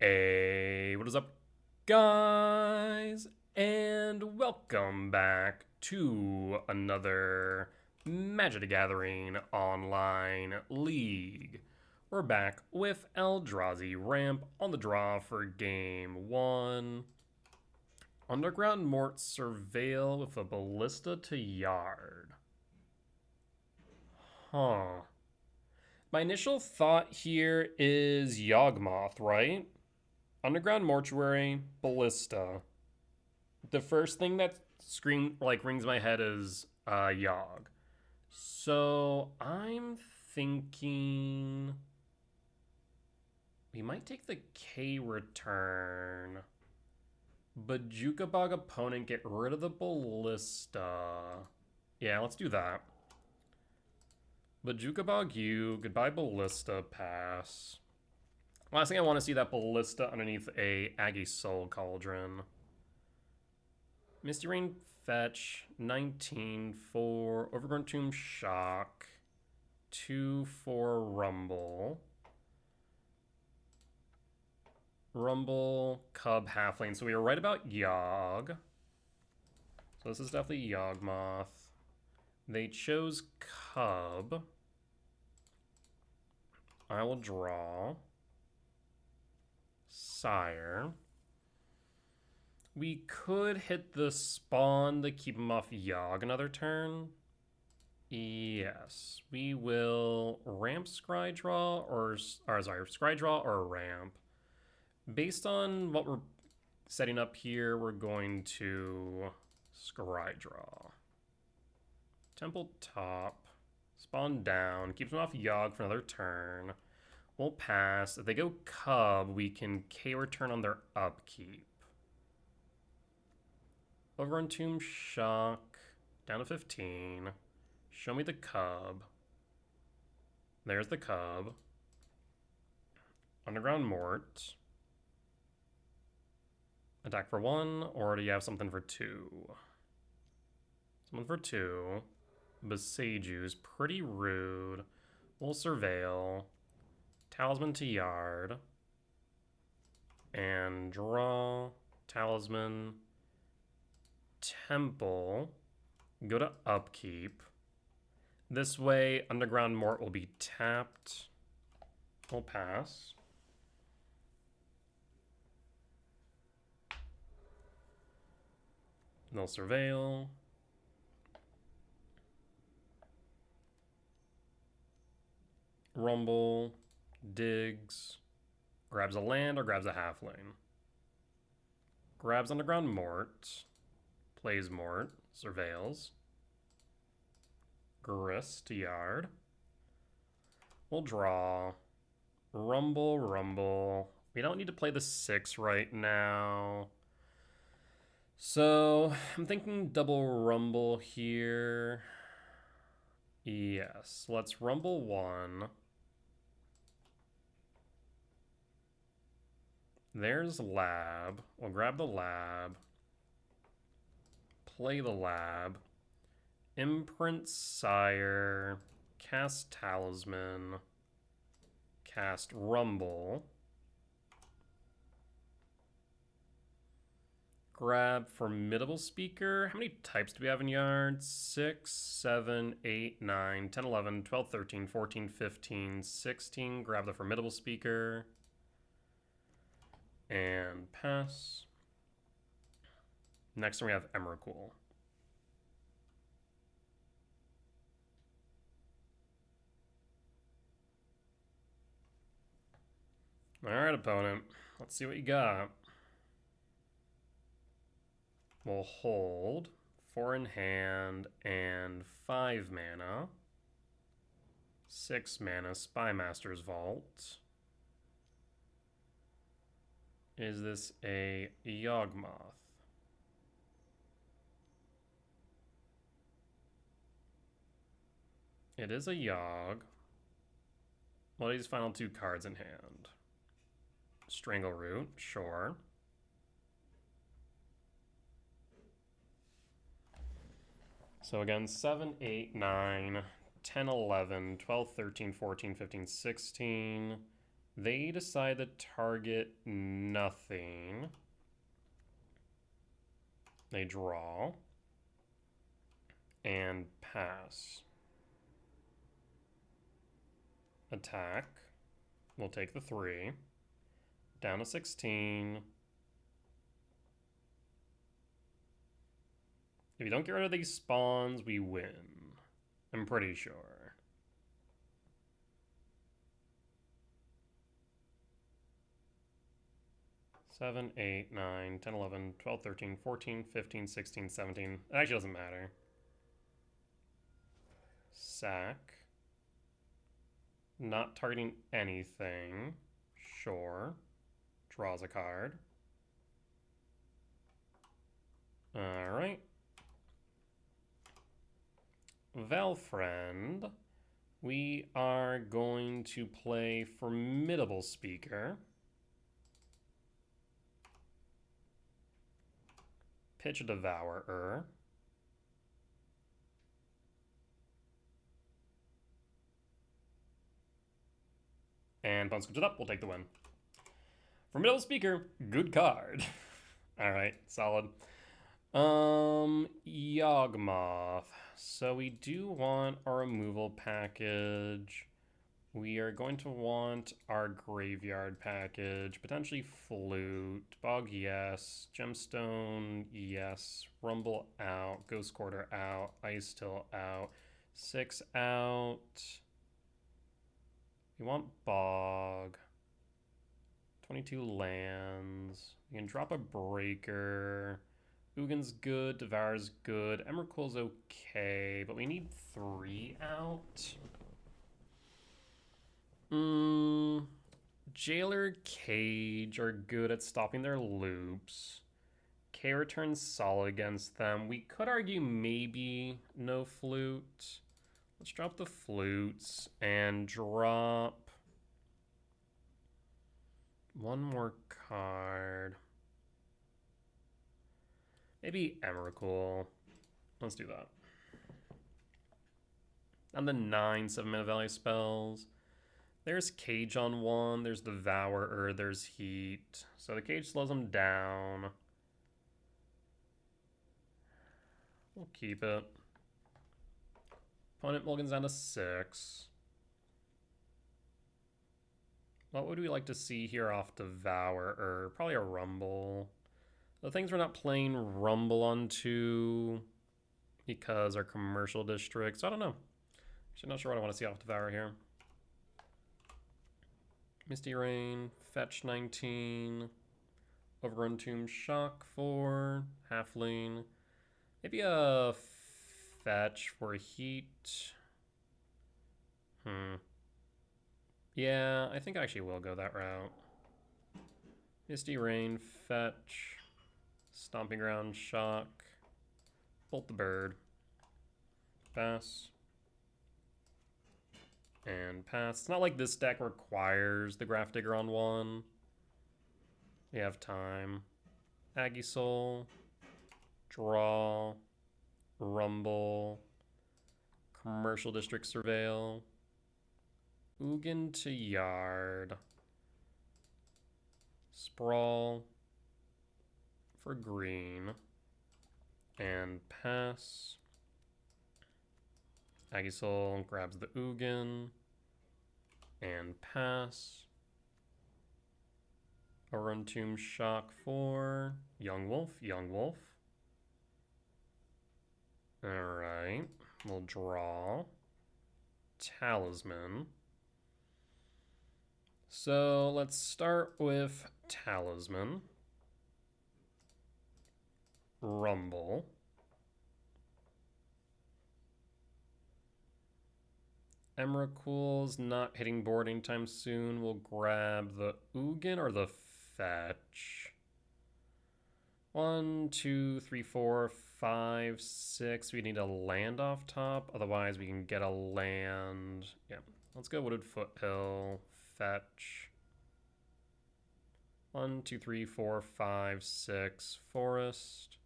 Hey, what is up, guys? And welcome back to another Magic the Gathering online league. We're back with Eldrazi Ramp on the draw for game one. Underground Mort Surveil with a Ballista to Yard. Huh. My initial thought here is Yawgmoth, right? Underground Mortuary, Ballista. The first thing that rings my head is Yogg. So I'm thinking we might take the K return. Bajukabog opponent, get rid of the Ballista. Yeah, let's do that. Bajukabog you, goodbye Ballista, pass. Last thing I want to see that Ballista underneath a Aggie Soul Cauldron. Misty Rain fetch, 19 for Overgrown Tomb Shock, 2 for Rumble. Rumble, Cub, Halfling. So we were right about Yogg. So this is definitely Yawgmoth. They chose Cub. I will draw. Sire. We could hit the spawn to keep him off Yogg another turn. Yes, we will ramp Scrydraw Scrydraw or ramp. Based on what we're setting up here, we're going to Scrydraw. Temple top, spawn down, keeps him off Yogg for another turn. We'll pass. If they go Cub, we can K return on their upkeep. Overrun Tomb Shock, down to 15. Show me the Cub. There's the Cub. Underground Mort. Attack for 1, or do you have something for 2? Something for 2. Besaju's pretty rude. We'll Surveil. Talisman to Yard. And draw. Talisman. Temple. Go to Upkeep. This way, Underground Mort will be tapped. We'll pass. They'll Surveil. Rumble. Digs. Grabs a land or grabs a halfling. Grabs Underground Mort. Plays Mort. Surveils. Grist to Yard. We'll draw. Rumble, Rumble. We don't need to play the 6 right now. So I'm thinking double Rumble here. Yes, let's Rumble 1. There's Lab. We'll grab the Lab. Play the Lab. Imprint Sire. Cast Talisman. Cast Rumble. Grab Formidable Speaker. How many types do we have in Yard? 6, 7, 8, 9, 10, 11, 12, 13, 14, 15, 16. Grab the Formidable Speaker. And pass. Next one we have Emrakul. Alright, opponent. Let's see what you got. We'll hold 4 in hand and 5 mana. 6 mana, Spymaster's Vault. Is this a Yawgmoth? It is a Yogg. What are these final 2 cards in hand? Strangleroot, sure. So again, 7, 8, 9, 10, 11, 12, 13, 14, 15, 16. They decide to target nothing. They draw. And pass. Attack. We'll take the 3. Down to 16. If you don't get rid of these spawns, we win. I'm pretty sure. Seven, 8, 9, 10, 11, 12, 13, 14, 15, 16, 17. It actually doesn't matter. Sack. Not targeting anything. Sure. Draws a card. Alright. Valfriend. We are going to play Formidable Speaker. Pitch a Devourer. And opponent switch it up, we'll take the win. Formidable Speaker, good card. Alright, solid. Yawgmoth. So we do want our removal package. We are going to want our graveyard package, potentially Flute, Bog, yes, Gemstone, yes, Rumble out, Ghost Quarter out, Ice Till out, 6 out. We want Bog, 22 lands. We can drop a Breaker. Ugin's good, Devour's good, Emrakul's okay, but we need 3 out. Jailer, Cage are good at stopping their loops. K returns solid against them. We could argue maybe no Flute. Let's drop the Flutes and drop one more card. Maybe Emrakul. Let's do that. And the 9 7-mana value spells. There's Cage on 1, there's Devourer, there's Heat. So the Cage slows them down. We'll keep it. Opponent mulligans down to 6. What would we like to see here off Devourer? Probably a Rumble. The things we're not playing Rumble onto because our commercial districts. I don't know. Actually, not sure what I want to see off Devourer here. Misty Rain, Fetch 19, Overrun Tomb, Shock 4, Halfling. Maybe a Fetch for Heat. Yeah, I think I actually will go that route. Misty Rain, Fetch, Stomping Ground, Shock, Bolt the Bird, Pass. And pass. It's not like this deck requires the Grafdigger on 1. We have time. Aggie Soul. Draw. Rumble. Commercial District Surveil. Ugin to Yard. Sprawl. For green. And pass. Aggie Soul grabs the Ugin. And pass. Overrun Tomb, Shock 4. Yawgmoth. Alright. We'll draw. Talisman. So let's start with Talisman. Rumble. Emrakul's not hitting board anytime soon. We'll grab the Ugin or the Fetch. 1, 2, 3, 4, 5, 6. We need a land off top. Otherwise, we can get a land. Yeah, let's go Wooded Foothill. Fetch. 1, 2, 3, 4, 5, 6. Forest.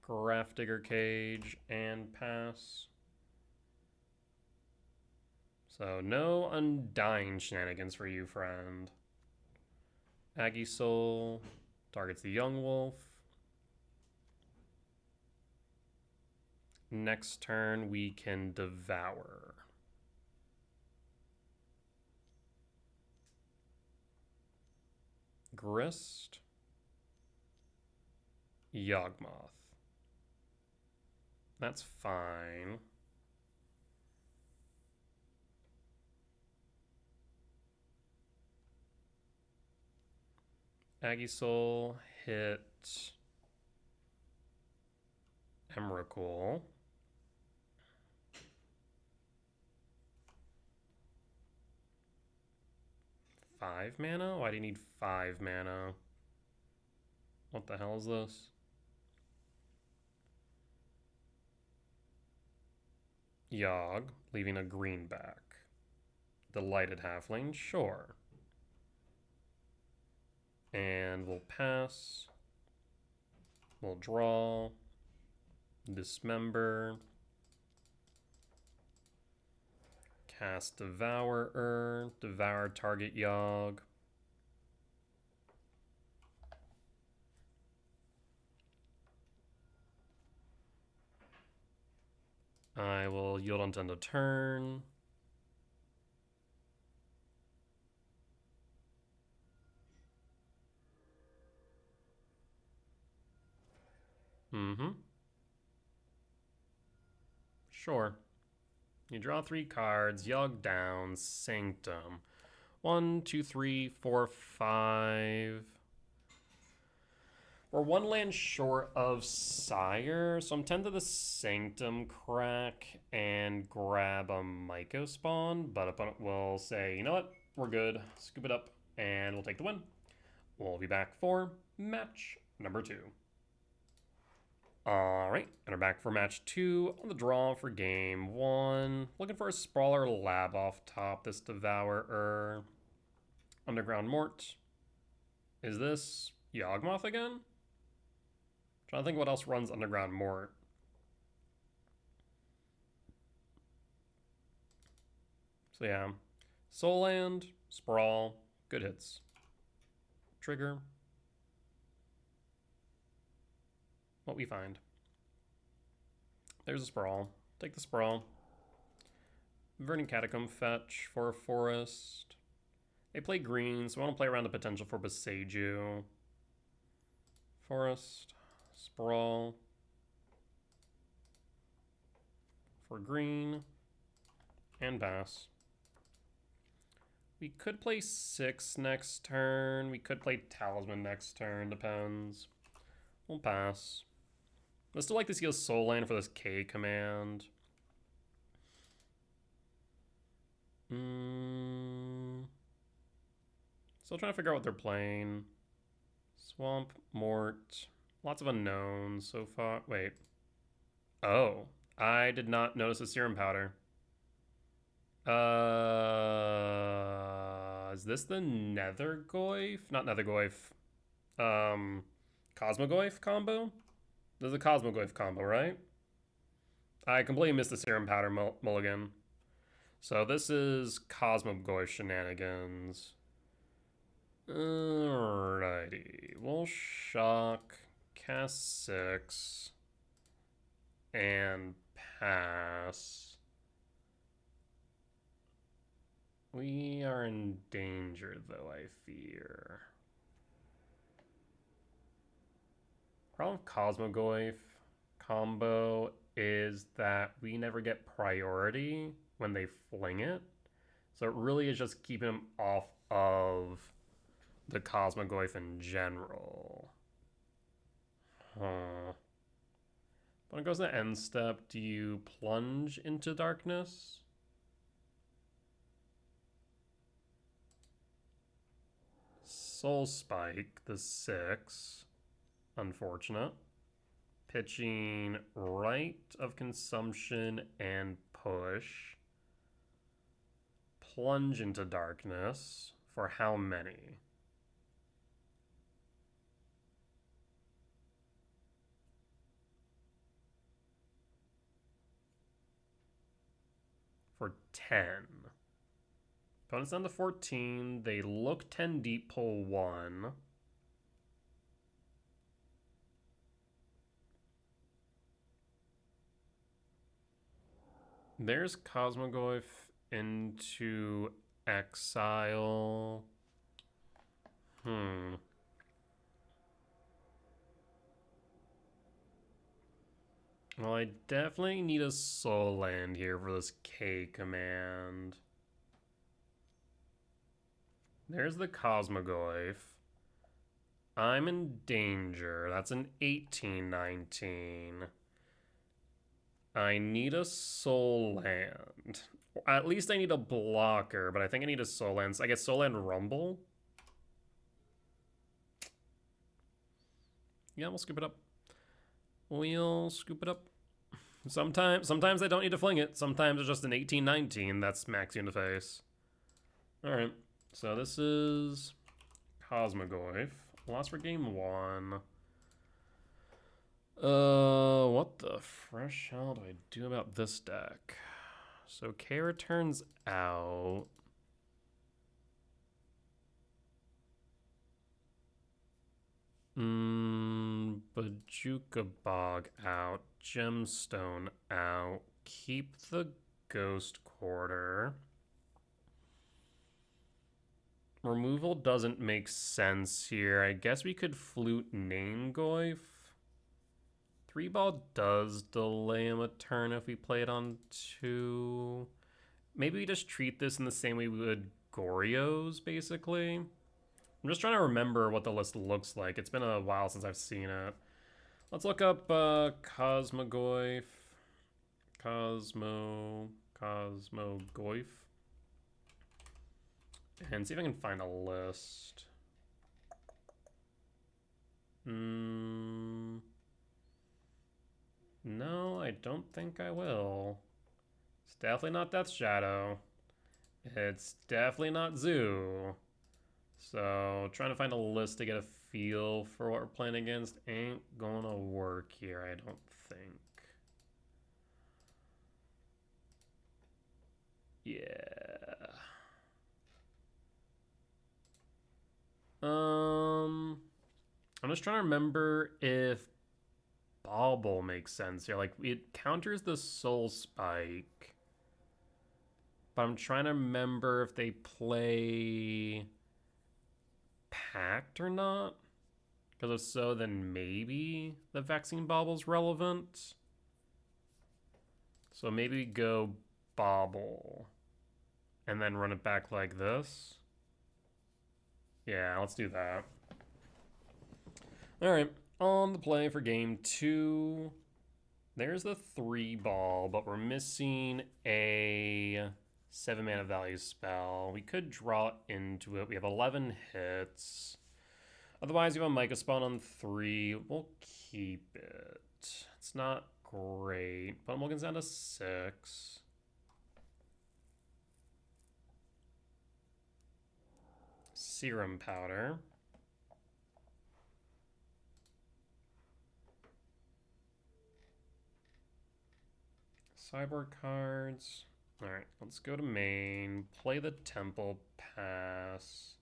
Grafdigger Cage and pass. So no Undying shenanigans for you, friend. Aggie Soul targets the Yawgmoth. Next turn, we can Devour. Grist. Yawgmoth. That's fine. Aggie Soul hit Emrakul. 5 mana? Why do you need 5 mana? What the hell is this? Yawg, leaving a green back. Delighted Halfling, sure. And we'll pass. We'll draw. Dismember. Cast Devourer. Devour target Yawg. I will yield unto end of turn. Sure. You draw 3 cards, Yawg down, Sanctum. 1, 2, 3, 4, 5. We're 1 land short of Sire, so I'm tempted to Sanctum crack and grab a Myco spawn, but opponent will say, you know what, we're good, scoop it up, and we'll take the win. We'll be back for match number 2. Alright, and we're back for match 2 on the draw for game 1. Looking for a Sprawler Lab off top, this Devourer. Underground Mort. Is this Yawgmoth again? Trying to think what else runs Underground Mort. So yeah, Soul Land, Sprawl, good hits. Trigger. What we find. There's a Sprawl. Take the Sprawl. Vernon Catacomb fetch for a forest. They play green, so I want to play around the potential for Boseiju. Forest. Sprawl. For green. And pass. We could play 6 next turn. We could play Talisman next turn, depends. We'll pass. I still like to see a Soul Land for this K command. Still trying to figure out what they're playing. Swamp, Mort. Lots of unknowns so far. Wait. Oh. I did not notice a Serum Powder. Is this the Nethergoyf? Not Nethergoyf. Cosmogoyf combo? This is a Cosmogoyf combo, right? I completely missed the Serum Powder mulligan. So this is Cosmogoyf shenanigans. Alrighty. We'll shock, cast 6, and pass. We are in danger, though, I fear. Problem with Cosmogoyf combo is that we never get priority when they fling it. So it really is just keeping them off of the Cosmogoyf in general. Huh. When it goes to end step, do you plunge into darkness? Soul Spike, the 6. Unfortunate. Pitching Rite of Consumption and push. Plunge into darkness. For how many? For 10. Opponent's down to 14. They look 10 deep, pull 1. There's Cosmogoyf into exile. Well, I definitely need a soul land here for this K command. There's the Cosmogoyf. I'm in danger. That's an 18-19. I need a soul land. At least I need a blocker, but I think I need a soul land. I guess soul land Rumble. Yeah, we'll scoop it up. We'll scoop it up. Sometimes I don't need to fling it. Sometimes it's just an 18-19 that smacks you in the face. Alright, so this is Cosmogoyf. Lost for game 1. What the fresh hell do I do about this deck? So K returns out. Bajuka Bog out. Gemstone out. Keep the Ghost Quarter. Removal doesn't make sense here. I guess we could flute Namegoyf. 3-ball does delay him a turn if we play it on 2. Maybe we just treat this in the same way we would Goryo's, basically. I'm just trying to remember what the list looks like. It's been a while since I've seen it. Let's look up Cosmogoyf. Cosmogoyf. And see if I can find a list. No, I don't think I will. It's definitely not Death Shadow. It's definitely not Zoo. So trying to find a list to get a feel for what we're playing against ain't gonna work here, I don't think. Yeah. I'm just trying to remember if Bauble makes sense here. Like, it counters the Soul Spike. But I'm trying to remember if they play Pact or not. Because if so, then maybe the Vaccine Bauble's relevant. So maybe we go Bauble. And then run it back like this. Yeah, let's do that. Alright, on the play for game 2. There's the 3-ball, but we're missing a 7-mana value spell. We could draw into it. We have 11 hits. Otherwise, we have a Myca Spawn on 3. We'll keep it. It's not great, but Mulligan's down to 6. Serum Powder. Cyborg cards. Alright, let's go to main. Play the Temple, pass.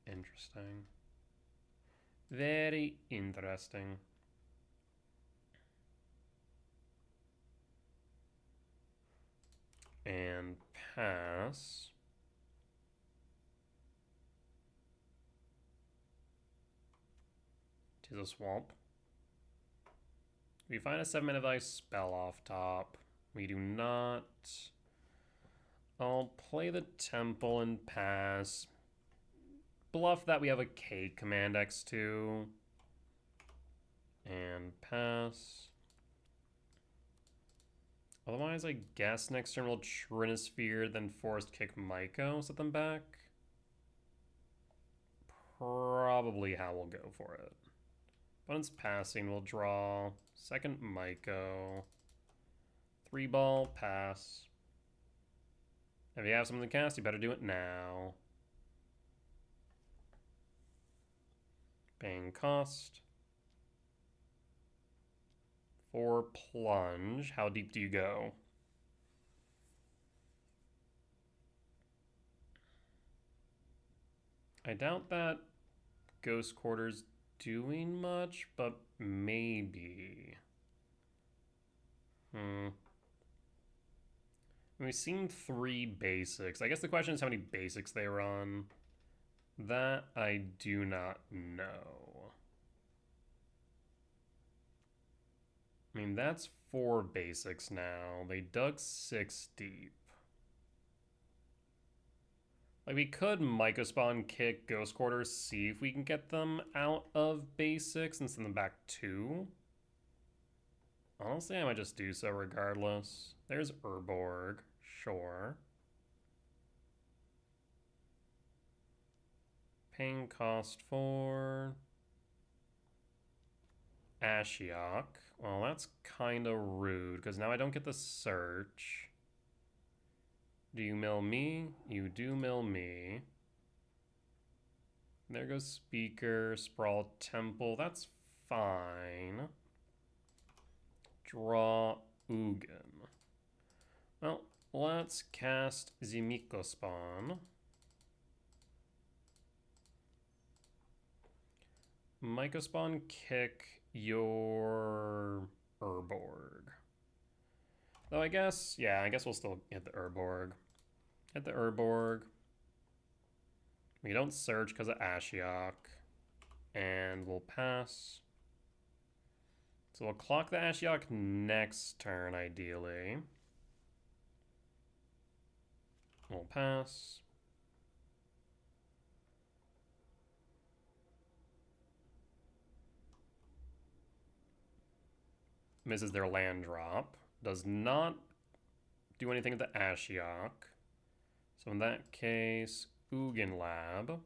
Interesting. Very interesting. And pass. To the swamp. We find a 7-mana value spell off top. We do not. I'll play the Temple and pass. Bluff that we have a K command X2. And pass. Otherwise, I guess next turn we'll Trinisphere, then Forest Kick Myco, set them back. Probably how we'll go for it. Opponent's passing, we'll draw. Second Myco. 3-ball, pass. If you have something to cast, you better do it now. Bang cost. 4 plunge. How deep do you go? I doubt that Ghost Quarter's doing much, but maybe. We've seen 3 basics. I guess the question is how many basics they run. That I do not know. I mean, that's 4 basics now. They dug 6 deep. Like, we could Mycospawn kick Ghost Quarters, see if we can get them out of basics and send them back 2. Honestly, I might just do so regardless. There's Urborg, sure. Paying cost for Ashiok. Well, that's kind of rude, because now I don't get the search. Do you mill me? You do mill me. There goes Speaker, Sprawl Temple. That's fine. Draw Ugin. Well, let's cast Mycospawn. Mycospawn kick your Urborg. Though I guess, yeah, I guess we'll still hit the Urborg. Hit the Urborg. We don't search because of Ashiok. And we'll pass. So we'll clock the Ashiok next turn, ideally. We'll pass. Misses their land drop. Does not do anything to the Ashiok. So in that case, Ugin Lab.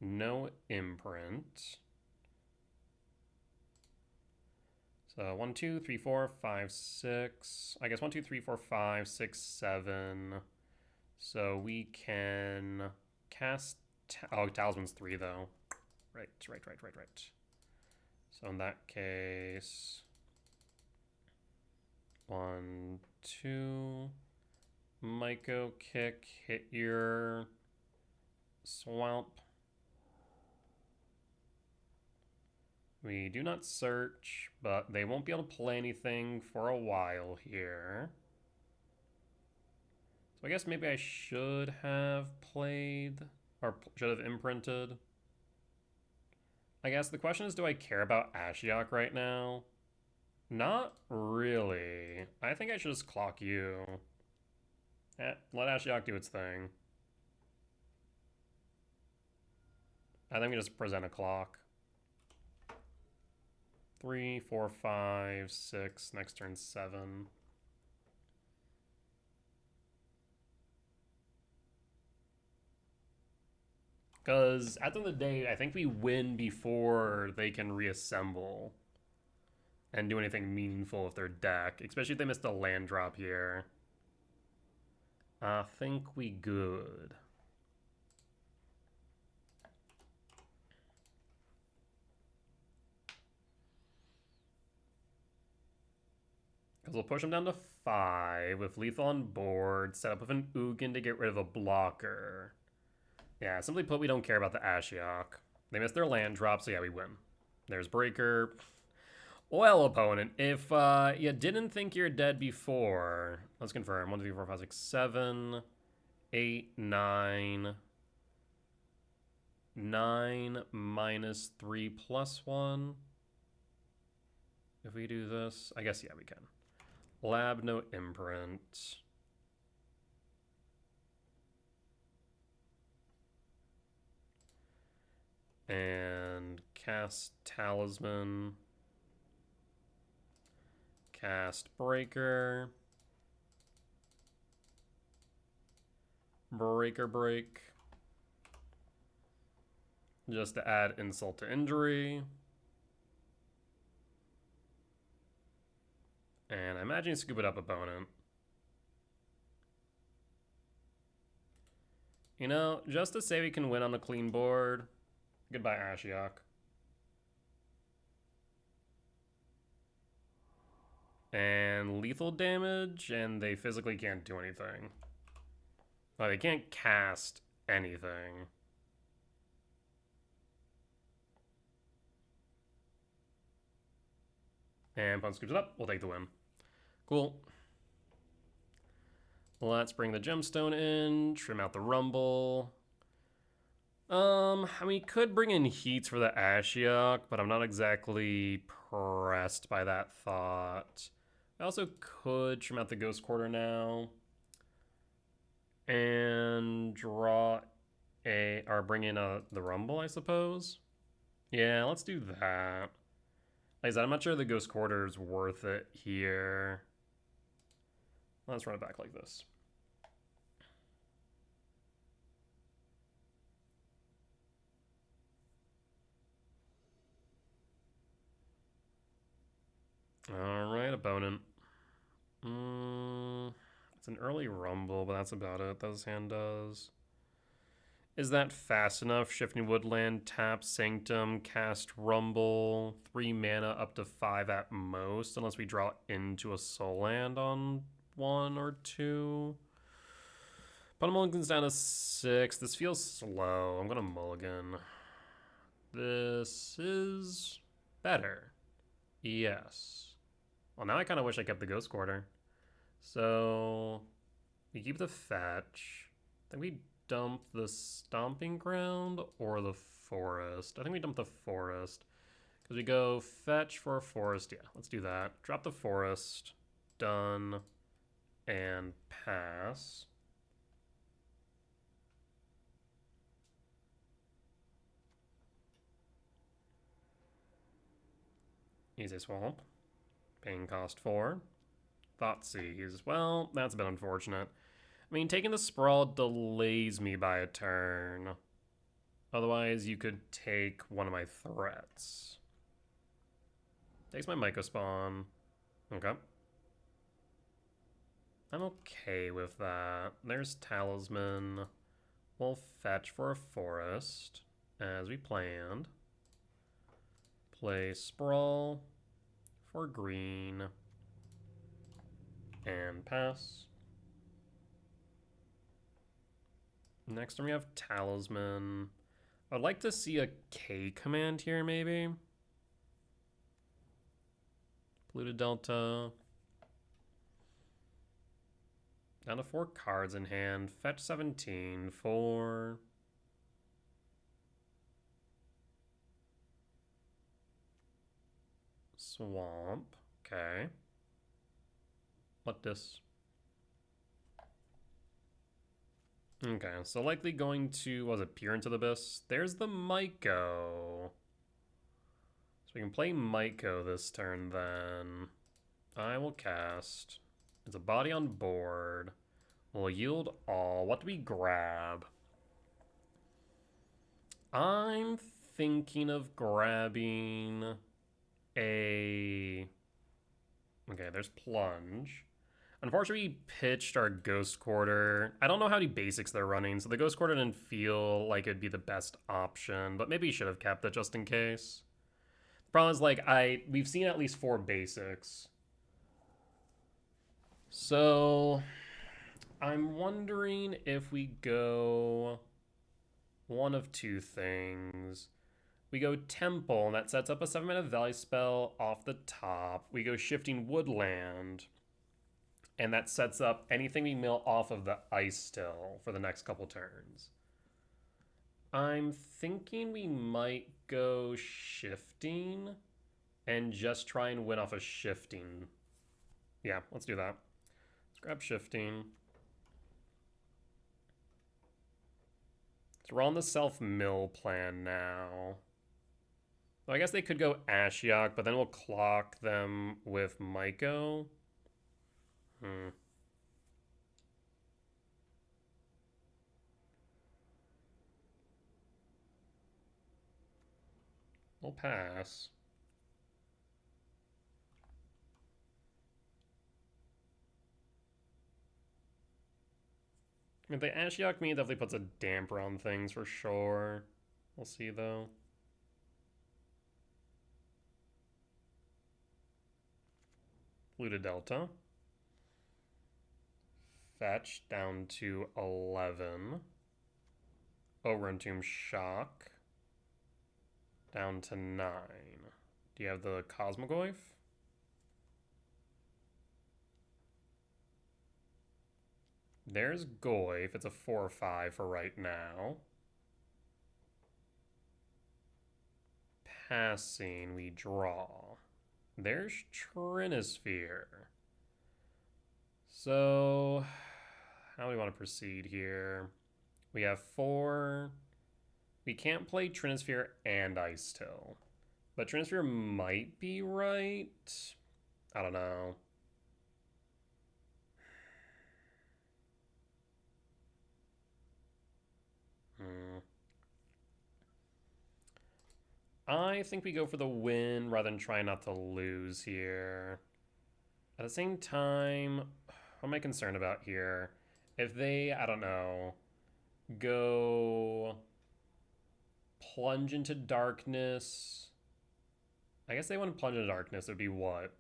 No imprint. So 1, 2, 3, 4, 5, 6. I guess 1, 2, 3, 4, 5, 6, 7. So we can cast. Oh, Talisman's 3 though. Right. So in that case, 1, 2. Myco kick, hit your swamp. We do not search, but they won't be able to play anything for a while here. So I guess maybe I should have played, or should have imprinted. I guess the question is, do I care about Ashiok right now? Not really. I think I should just clock you. Let Ashiok do its thing. I think we just present a clock. 3, 4, 5, 6. Next turn 7. Because at the end of the day, I think we win before they can reassemble and do anything meaningful with their deck, especially if they missed a land drop here. I think we good. Because we'll push them down to 5 with lethal on board, set up with an Ugin to get rid of a blocker. Yeah, simply put, we don't care about the Ashiok. They missed their land drop, so yeah, we win. There's Breaker. Well, opponent, if you didn't think you're dead before, let's confirm. 1, 2, 3, 4, 5, 6, 7, 8, 9. 9 minus 3 plus 1. If we do this, I guess, yeah, we can. Lab, no imprint. And cast Talisman. Cast Breaker. Break. Just to add insult to injury. And I imagine you scoop it up, opponent. You know, just to say we can win on the clean board. Goodbye, Ashiok. And lethal damage, and they physically can't do anything. Like, they can't cast anything. And opponent scoops it up. We'll take the win. Cool. Let's bring the gemstone in. Trim out the rumble. I mean, we could bring in heats for the Ashiok, but I'm not exactly pressed by that thought. I also could trim out the Ghost Quarter now. And draw or bring in the Rumble, I suppose. Yeah, let's do that. Like I said, I'm not sure the Ghost Quarter is worth it here. Let's run it back like this. Alright, opponent. It's an early Rumble, but that's about it. That his hand does. Is that fast enough? Shifting Woodland, tap Sanctum, cast Rumble, 3 mana up to 5 at most, unless we draw into a Soul Land on 1 or 2. But mulligan's down to 6. This feels slow. I'm gonna mulligan. This is better. Yes. Well, now I kind of wish I kept the Ghost Quarter. So we keep the fetch. I think we dump the Stomping Ground or the Forest. I think we dump the Forest. Because we go fetch for a Forest. Yeah, let's do that. Drop the Forest. Done. And pass. Easy swamp. Paying cost 4. Thoughtseize. Well, that's a bit unfortunate. I mean, taking the Sprawl delays me by a turn. Otherwise, you could take one of my threats. Takes my Myco Spawn. Okay. I'm okay with that. There's Talisman. We'll fetch for a Forest, as we planned. Play Sprawl for green. And pass. Next turn we have Talisman. I'd like to see a K command here, maybe. Polluted Delta. Down to 4 cards in hand. Fetch 17 for... Swamp. Okay. What this? Okay, so likely going to, was it Peer into the Abyss? There's the Myco. So we can play Myco this turn then. I will cast. It's a body on board. We'll yield all. What do we grab? I'm thinking of grabbing a... Okay, there's Plunge. Unfortunately, we pitched our Ghost Quarter. I don't know how many basics they're running, so the Ghost Quarter didn't feel like it'd be the best option, but maybe you should have kept it just in case. The problem is, like, we've seen at least 4 basics. So, I'm wondering if we go one of 2 things. We go Temple, and that sets up a 7-mana Valley spell off the top. We go Shifting Woodland, and that sets up anything we mill off of the Ice Still for the next couple turns. I'm thinking we might go Shifting and just try and win off of Shifting. Yeah, let's do that. Let's grab Shifting. So we're on the self-mill plan now. So I guess they could go Ashiok, but then we'll clock them with Myco. We'll pass. I mean, the Ashiok me definitely puts a damper on things for sure. We'll see though. Polluted Delta. Fetch down to 11. Ogre Tomb Shock. Down to 9. Do you have the Cosmogoyf? There's Goyf. It's a 4/5 for right now. Passing, we draw. There's Trinisphere. So, how do we want to proceed here? We have 4. We can't play Trinisphere and Ice Till. But Trinisphere might be right. I don't know. I think we go for the win rather than try not to lose here. At the same time, what am I concerned about here? If they, I don't know, go plunge into darkness. I guess they want to plunge into darkness. It would be what?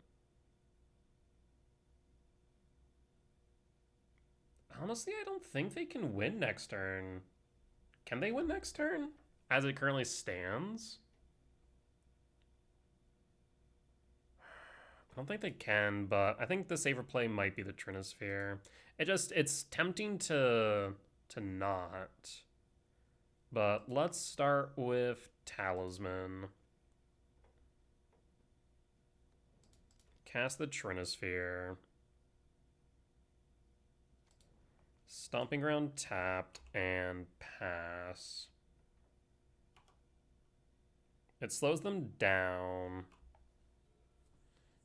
Honestly, I don't think they can win next turn. Can they win next turn? As it currently stands? I don't think they can, but I think the safer play might be the Trinisphere. It's tempting to not. But let's start with Talisman. Cast the Trinisphere. Stomping Ground tapped and pass. It slows them down,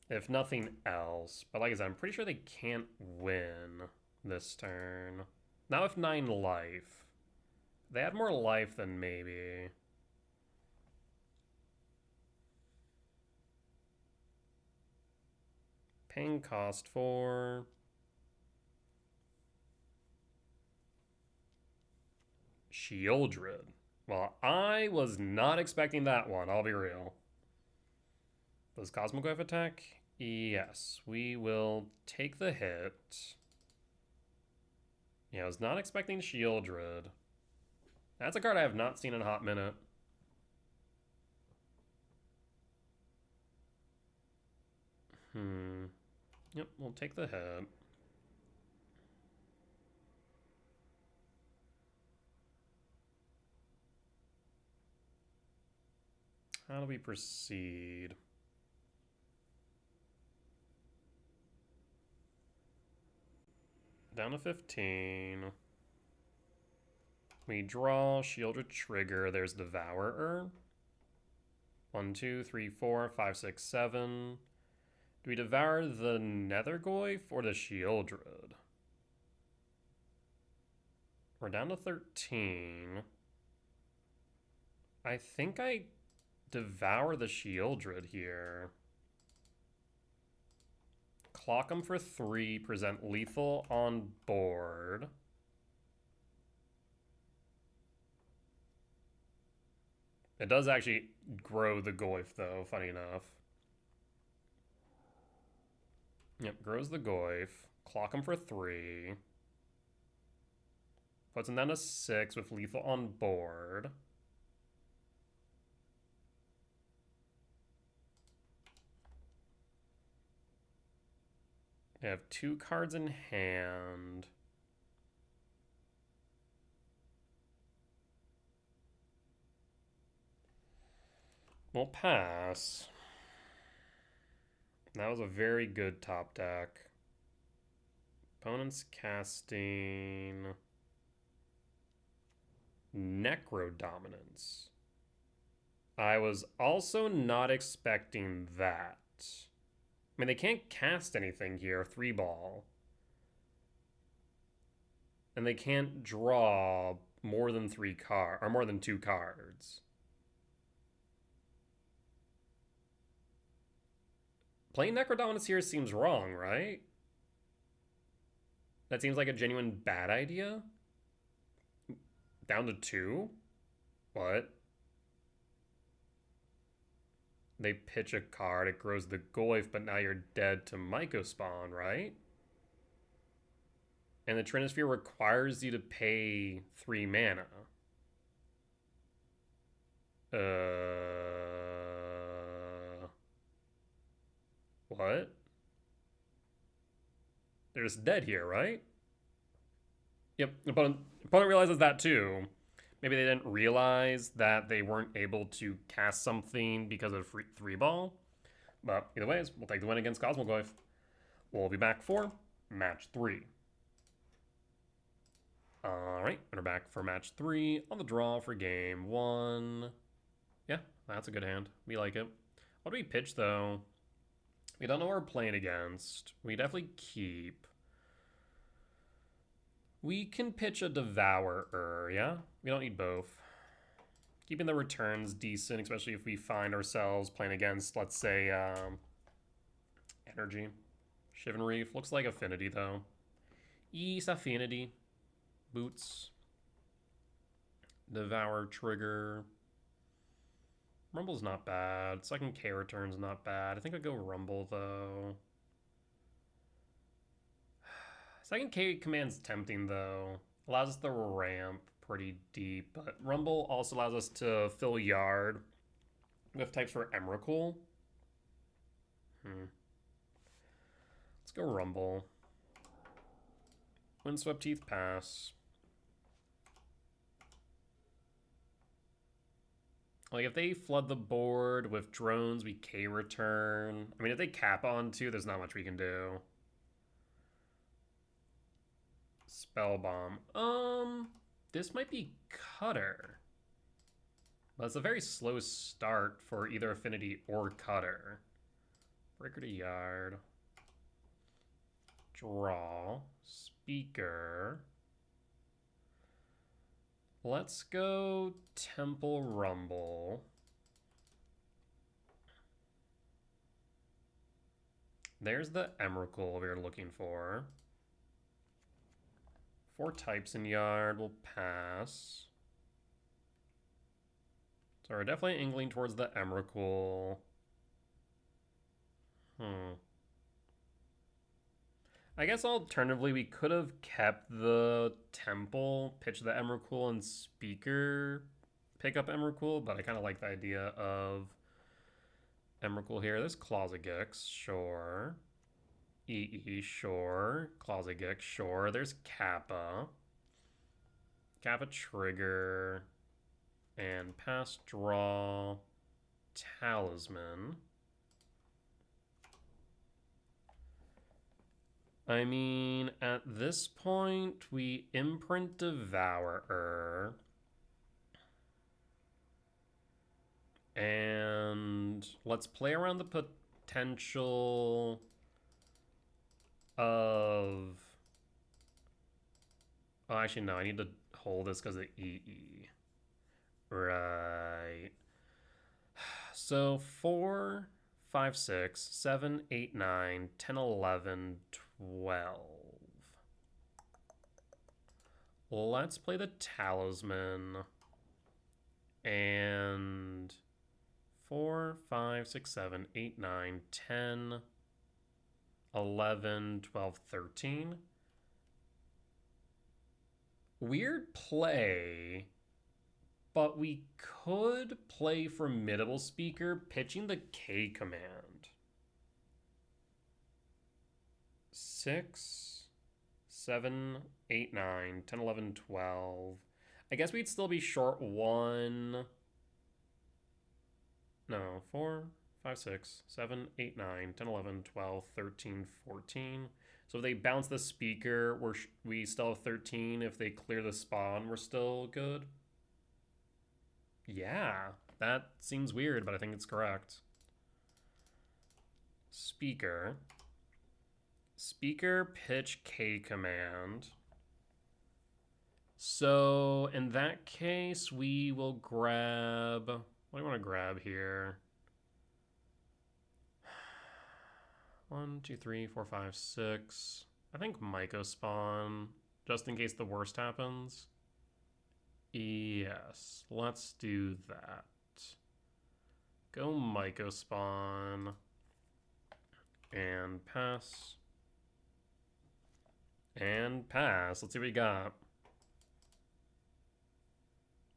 if nothing else. But like I said, I'm pretty sure they can't win this turn. Now with 9 life. They had more life than maybe. Paying cost for Shieldred. Well, I was not expecting that one, I'll be real. Does Cosmogoyf attack? Yes, we will take the hit. Yeah, I was not expecting Shieldred. That's a card I have not seen in a hot minute. Yep, we'll take the hit. How do we proceed? Down to 15. We draw, Shieldred trigger. There's Devourer. 1, 2, 3, 4, 5, 6, 7. Do we devour the Nethergoyf or the Shieldred? We're down to 13. I think I devour the Shieldred here. Clock them for 3, present lethal on board. It does actually grow the Goyf though, funny enough. Yep, grows the Goyf. Clock him for 3. Puts him down to 6 with lethal on board. I have 2 cards in hand. We'll pass. That was a very good top deck. Opponent's casting Necro Dominance. I was also not expecting that. I mean, they can't cast anything here, 3-ball. And they can't draw more than 3 cards, or more than 2 cards. Playing Necrodominance here seems wrong, right? That seems like a genuine bad idea. Down to 2? What? They pitch a card, it grows the Goyf, but now you're dead to Mycospawn, right? And the Trinisphere requires you to pay 3 mana. What? They're just dead here, right? Yep, opponent realizes that too. Maybe they didn't realize that they weren't able to cast something because of three ball. But either ways, we'll take the win against Cosmogoyf. We'll be back for match 3. Alright, we're back for match 3 on the draw for game 1. Yeah, that's a good hand. We like it. What do we pitch though? We don't know what we're playing against. We definitely keep. We can pitch a Devourer, yeah? We don't need both. Keeping the returns decent, especially if we find ourselves playing against, let's say, Energy. Shivan Reef. Looks like Affinity, though. East Affinity. Boots. Devour Trigger. Rumble's not bad. Second K return's not bad. I think I'd go Rumble, though. Second K command's tempting, though. Allows us to ramp pretty deep, but Rumble also allows us to fill Yard with types for Emrakul. Let's go Rumble. Windswept Teeth pass. Like, if they flood the board with drones, we K return. I mean, if they cap on too, there's not much we can do. Spell Bomb. This might be Cutter. But it's a very slow start for either Affinity or Cutter. Breaker to Yard. Draw. Speaker. Let's go Temple Rumble. There's the Emrakul we were looking for. 4 types in Yard. We'll pass. So we're definitely angling towards the Emrakul. I guess alternatively we could have kept the Temple, pitch the Emrakul, and Speaker pick up Emrakul, but I kind of like the idea of Emrakul here. There's Cosmogoyf, sure. EE, sure. Cosmogoyf, sure. There's Kappa. Kappa trigger. And pass, draw, Talisman. I mean, at this point, we imprint Devourer. And let's play around the potential of... Oh, actually, no, I need to hold this because of EE. Right. So 4, 5, 6, 7, 8, 9, 10, 11, 12. Let's play the Talisman. And 4, 5, 6, 7, 8, 9, 10, 11, 12, 13. Weird play, but we could play Formidable Speaker pitching the K command. 6, 7, 8, 9, 10, 11, 12. I guess we'd still be short 1. No, 4, 5, 6, 7, 8, 9, 10, 11, 12, 13, 14. So if they bounce the Speaker, we still have 13. If they clear the spawn, we're still good. Yeah, that seems weird, but I think it's correct. Speaker. Speaker, pitch, K command. So in that case, we will grab... What do you want to grab here? 1, 2, 3, 4, 5, 6. I think Myco spawn, just in case the worst happens. Yes, let's do that. Go Myco spawn. And pass. And pass. Let's see what we got.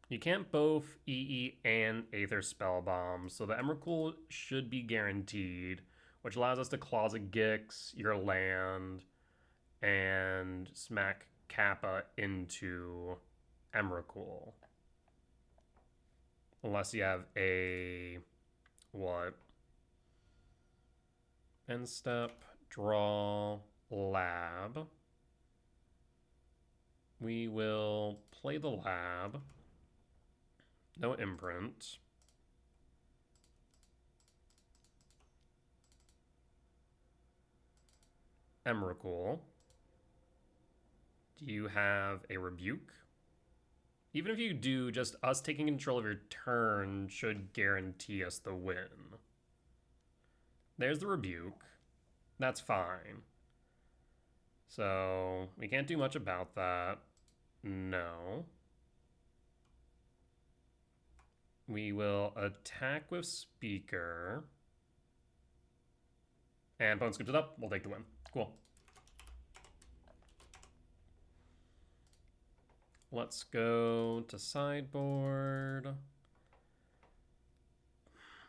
You can't both EE and Aether Spellbomb, so the Emrakul should be guaranteed, which allows us to Cosmogoyf your land and smack Kappa into Emrakul. Unless you have a... what? End step, draw, lab. We will play the lab. No imprint. Emrakul. Do you have a rebuke? Even if you do, just us taking control of your turn should guarantee us the win. There's the rebuke. That's fine. So we can't do much about that. No. We will attack with Speaker. And opponent scoops it up. We'll take the win. Cool. Let's go to sideboard.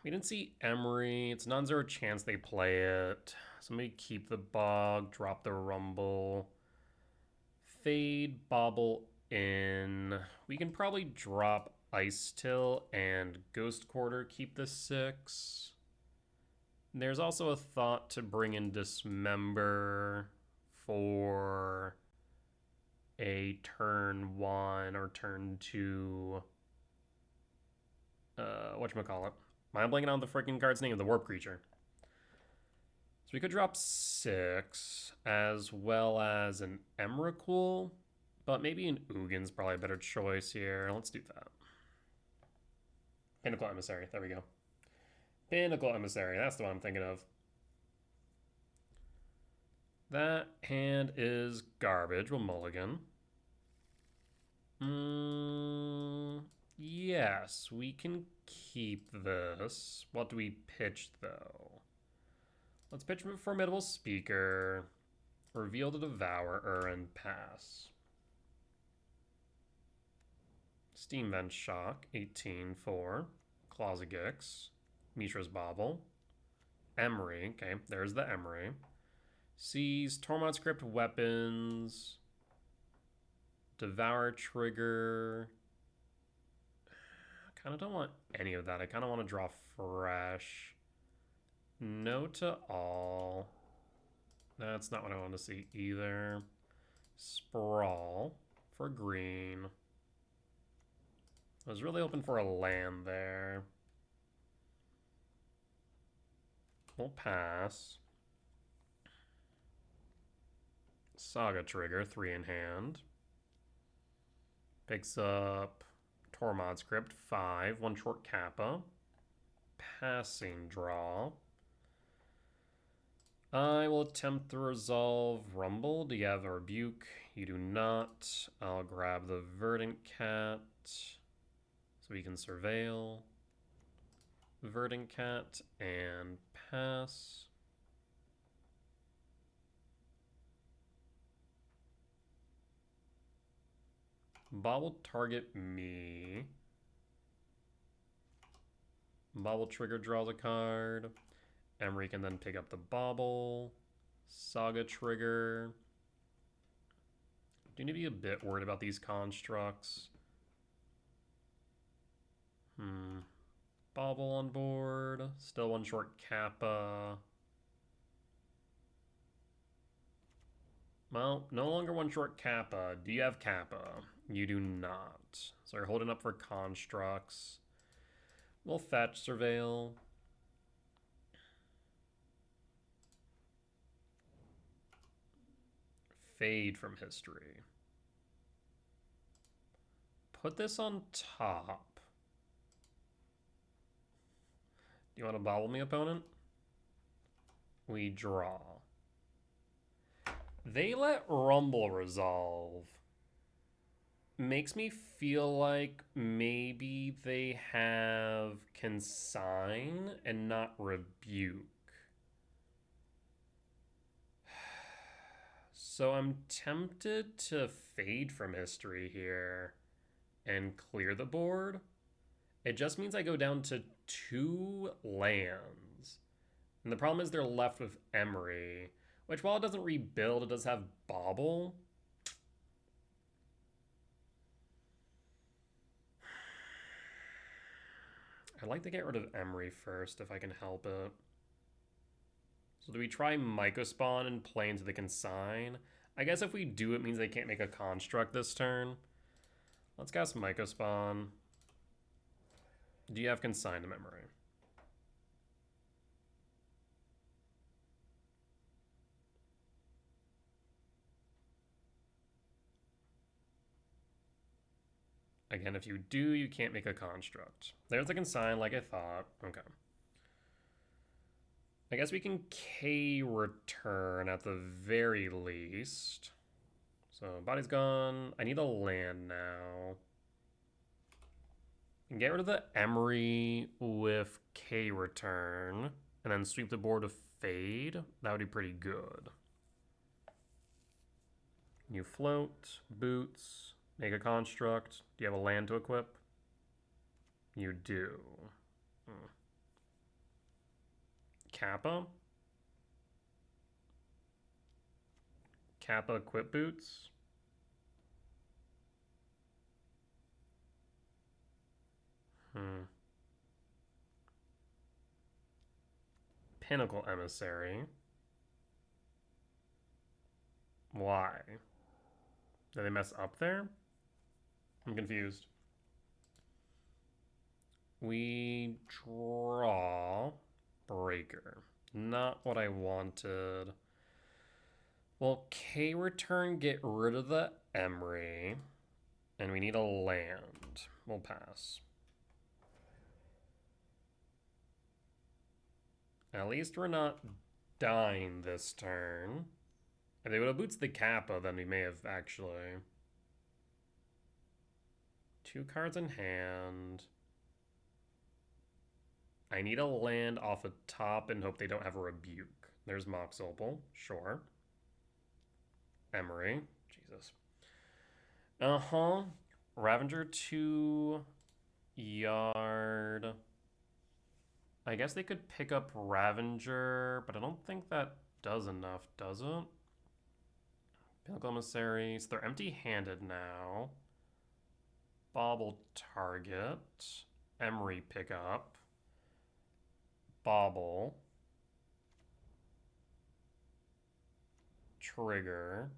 We didn't see Emery. It's non-zero chance they play it. So maybe keep the Bog, drop the Rumble. Fade, Bobble in. We can probably drop Ice Till and Ghost Quarter, keep the 6. There's also a thought to bring in Dismember for a turn 1 or turn 2. Whatchamacallit? I'm blanking on the freaking card's name, the Warp Creature. So we could drop 6, as well as an Emrakul, but maybe an Ugin's probably a better choice here. Let's do that. Pinnacle Emissary, there we go. Pinnacle Emissary, that's the one I'm thinking of. That hand is garbage. We'll mulligan. Yes, we can keep this. What do we pitch, though? Let's pitch Formidable Speaker, reveal the Devourer, and pass. Steam Vent Shock, 18-4. Closet Mishra's Bobble. Emery, okay, there's the Emery. Sees Tormod Script weapons. Devour trigger. I kind of don't want any of that. I kind of want to draw fresh. No to all. That's not what I want to see either. Sprawl for green. I was really hoping for a land there. We'll pass. Saga trigger, 3 in hand. Picks up Tormod Script, 5, 1 short Kappa. Passing draw. I will attempt to resolve Rumble. Do you have a rebuke? You do not. I'll grab the Verdant Cat so we can surveil. Verdant Cat and pass. Bobble target me. Bobble trigger draws a card. Emery can then pick up the Bobble. Saga trigger. Do you need to be a bit worried about these constructs? Bobble on board. Still 1 short Kappa. Well, no longer 1 short Kappa. Do you have Kappa? You do not. So you're holding up for constructs. We'll fetch surveil. Fade from history. Put this on top. Do you want to bobble me, opponent? We draw. They let Rumble resolve. Makes me feel like maybe they have Consign and not Rebuke. So I'm tempted to fade from history here and clear the board. It just means I go down to 2 lands. And the problem is they're left with Emery, which while it doesn't rebuild, it does have Bobble. I'd like to get rid of Emery first if I can help it. So do we try Mycospawn and play into the Consign? I guess if we do, it means they can't make a construct this turn. Let's cast Mycospawn. Do you have Consign to Memory? Again, if you do, you can't make a construct. There's the Consign like I thought. Okay. I guess we can K return at the very least. So body's gone. I need a land now. And get rid of the Emery with K return. And then sweep the board with Fade. That would be pretty good. You float, boots, make a construct. Do you have a land to equip? You do. Kappa? Kappa equip boots? Pinnacle Emissary. Why? Did they mess up there? I'm confused. We draw Breaker. Not what I wanted. Well, K return, get rid of the Emery. And we need a land. We'll pass. At least we're not dying this turn. If they would have boots the Kappa, then we may have actually. 2 cards in hand. I need a land off the top and hope they don't have a Rebuke. There's Mox Opal, sure. Emery, Jesus. Ravager 2 yard. I guess they could pick up Ravager, but I don't think that does enough, does it? Pinnacle Emissary, so they're empty-handed now. Bauble target. Emery pick up. Bauble. Trigger.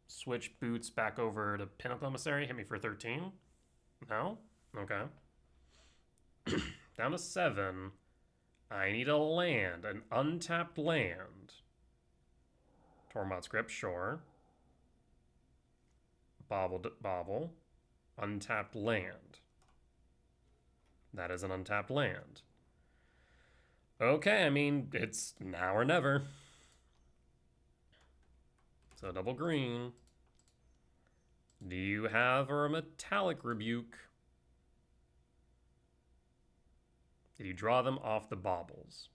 Switch boots back over to Pinnacle Emissary. Hit me for 13. No? Okay. Down to 7. I need a land. An untapped land. Tormod's Grip, sure. Bauble. Untapped land. That is an untapped land. Okay, I mean, it's now or never. So double green. Do you have a metallic Rebuke? Did you draw them off the baubles?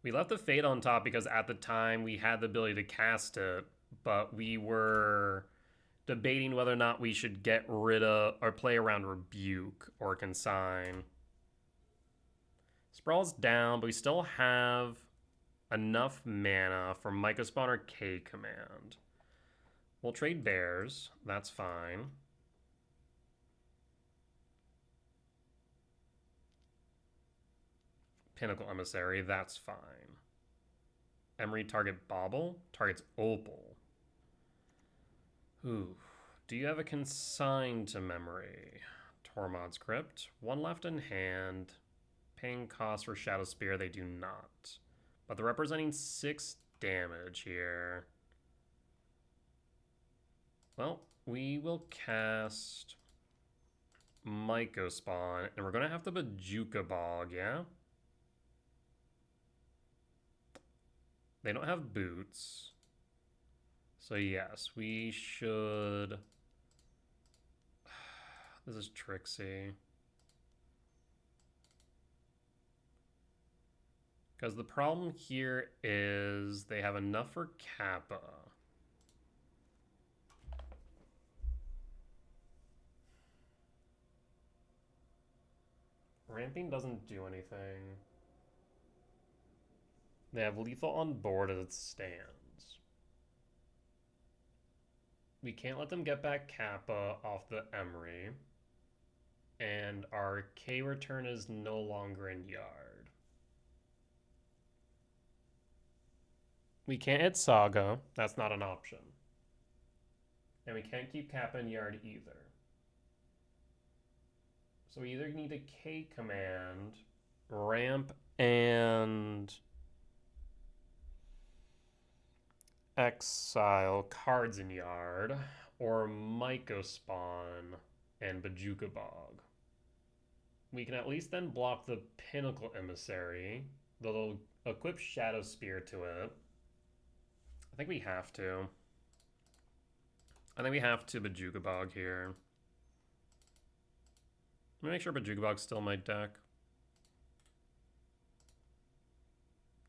We left the Fate on top because at the time we had the ability to cast it, but we were debating whether or not we should get rid of or play around Rebuke or Consign. Sprawl's down, but we still have enough mana for Mycospawn or K command. We'll trade bears. That's fine. Pinnacle Emissary. That's fine. Emery target Bauble. Targets Opal. Ooh. Do you have a Consign to Memory? Tormod's Crypt. 1 left in hand. Paying cost for Shadow Spear. They do not. But they're representing 6 damage here. Well, we will cast Mycospawn, and we're going to have to Bajuka Bog, yeah? They don't have boots. So yes, we should... This is Trixie. Because the problem here is they have enough for Kappa. Ramping doesn't do anything. They have lethal on board as it stands. We can't let them get back Kappa off the Emery. And our K return is no longer in Yard. We can't hit Saga. That's not an option. And we can't keep Kappa in Yard either. So we either need a K command, ramp, and exile cards in Yard, or Mycospawn and Bojuka Bog. We can at least then block the Pinnacle Emissary, though they'll equip Shadow Spear to it. I think we have to. I think we have to Bojuka Bog here. Let me make sure Bojuka Bog's still in my deck.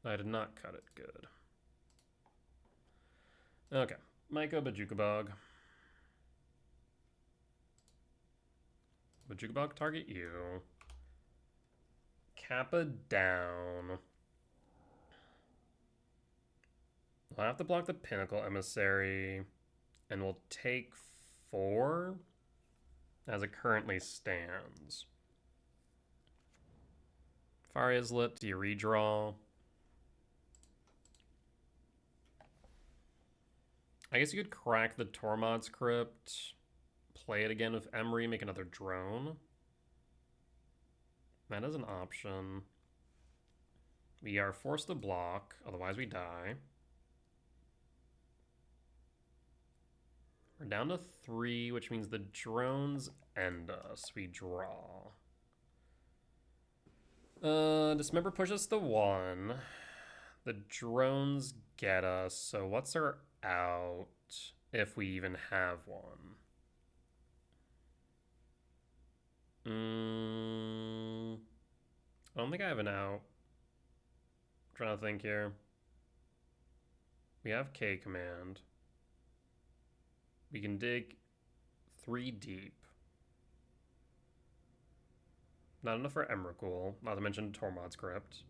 I did not cut it good. Okay, Myco, Bojuka Bog. Bojuka Bog, target you. Kappa down. I'll have to block the Pinnacle Emissary, and we'll take 4 as it currently stands. Fire is lit. Do you redraw? I guess you could crack the Tormod's Crypt, play it again with Emery, make another drone. That is an option. We are forced to block, otherwise we die. We're down to 3, which means the drones end us. We draw. Dismember pushes to 1. The drones get us, so what's our out if we even have one? I don't think I have an out. I'm trying to think here. We have K command. We can dig 3 deep. Not enough for Emrakul, not to mention Tormod's Crypt.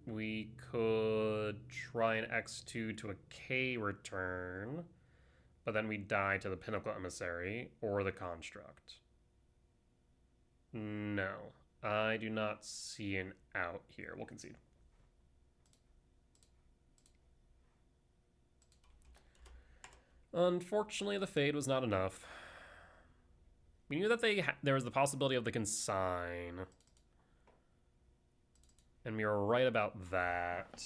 We could try an X2 to a K return, but then we die to the Pinnacle Emissary or the Construct. No, I do not see an out here. We'll concede. Unfortunately, the Fade was not enough. We knew that there was the possibility of the Consign, and we were right about that.